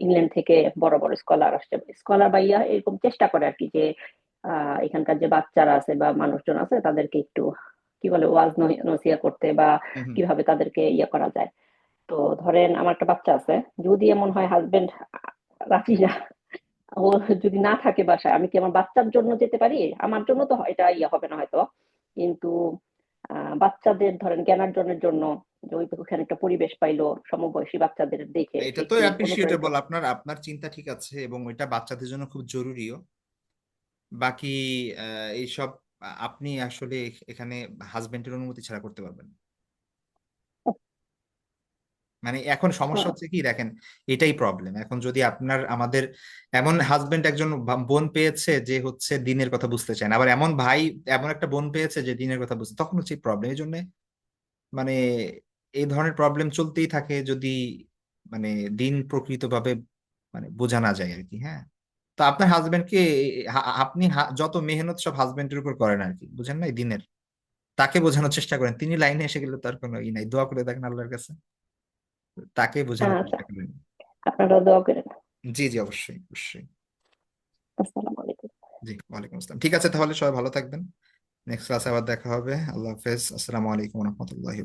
ইংল্যান্ড থেকে বড় বড় স্কলার আসছে, স্কলার বা ইয়া এরকম চেষ্টা করে আর কি, যে এখানকার যে বাচ্চারা আছে বা মানুষজন আছে তাদেরকে একটু কি বলে ওয়াজ নসিহত করতে, বা কিভাবে তাদেরকে ইয়ে করা যায়। তো ধরেন আমার একটা বাচ্চা আছে, যদি এমন হয় হাজবেন্ড রাজি না, ও যদি না থাকে বাসায়, আমি কি আমার বাচ্চার জন্য যেতে পারি? আমার জন্য তো এটা ইয়ে হবে না হয়তো, কিন্তু বাচ্চাদের ধরেন জ্ঞানার্জনের জন্য, যে ওইখানে একটা পরিবেশ পাইলো সমবয়সী বাচ্চাদের দেখে সে এটা তো একটু অনুপ্রাণিত। অ্যাপ্রিসিয়েটেবল, আপনার আপনার চিন্তা ঠিক আছে এবং এটা বাচ্চাদের জন্য খুব জরুরিও। বাকি এইসব আপনি আসলে এখানে হাজবেন্ডের অনুমতি ছাড়া করতে পারবেন না। মানে এখন সমস্যা হচ্ছে কি দেখেন, এটাই প্রবলেম। এখন যদি আপনার আমাদের এমন হাজবেন্ড একজন বোন পেয়েছে যে হচ্ছে দিনের কথা বুঝতে চায় না, আবার এমন ভাই এমন একটা বোন পেয়েছে যে দিনের কথা বুঝতে, তখন হচ্ছে প্রবলেম। এই জন্য মানে এই ধরনের প্রবলেম চলতেই থাকে যদি মানে দিন প্রকৃতভাবে মানে বোঝা না যায় আর কি। হ্যাঁ, তো আপনার হাজবেন্ডকে আপনি যত মেহনত সব হাজবেন্ডের উপর করেন আর কি, বুঝেন না, এই দিনের তাকে বোঝানোর চেষ্টা করেন। তিনি লাইনে এসে গেলে তার কোনো ই নাই, দোয়া করে দেখেন আল্লাহর কাছে, তাকে বোঝানোর আচ্ছা, চেষ্টা করেন। আপনারাও দোয়া করেন। জি জি, অবশ্যই অবশ্যই। আসসালামু আলাইকুম। জি, ওয়ালাইকুম আসসালাম। ঠিক আছে তাহলে সবাই ভালো থাকবেন, নেক্সট ক্লাসে আবার দেখা হবে। আল্লাহ হাফেজ, আসসালামু আলাইকুম রহমতুল্লাহি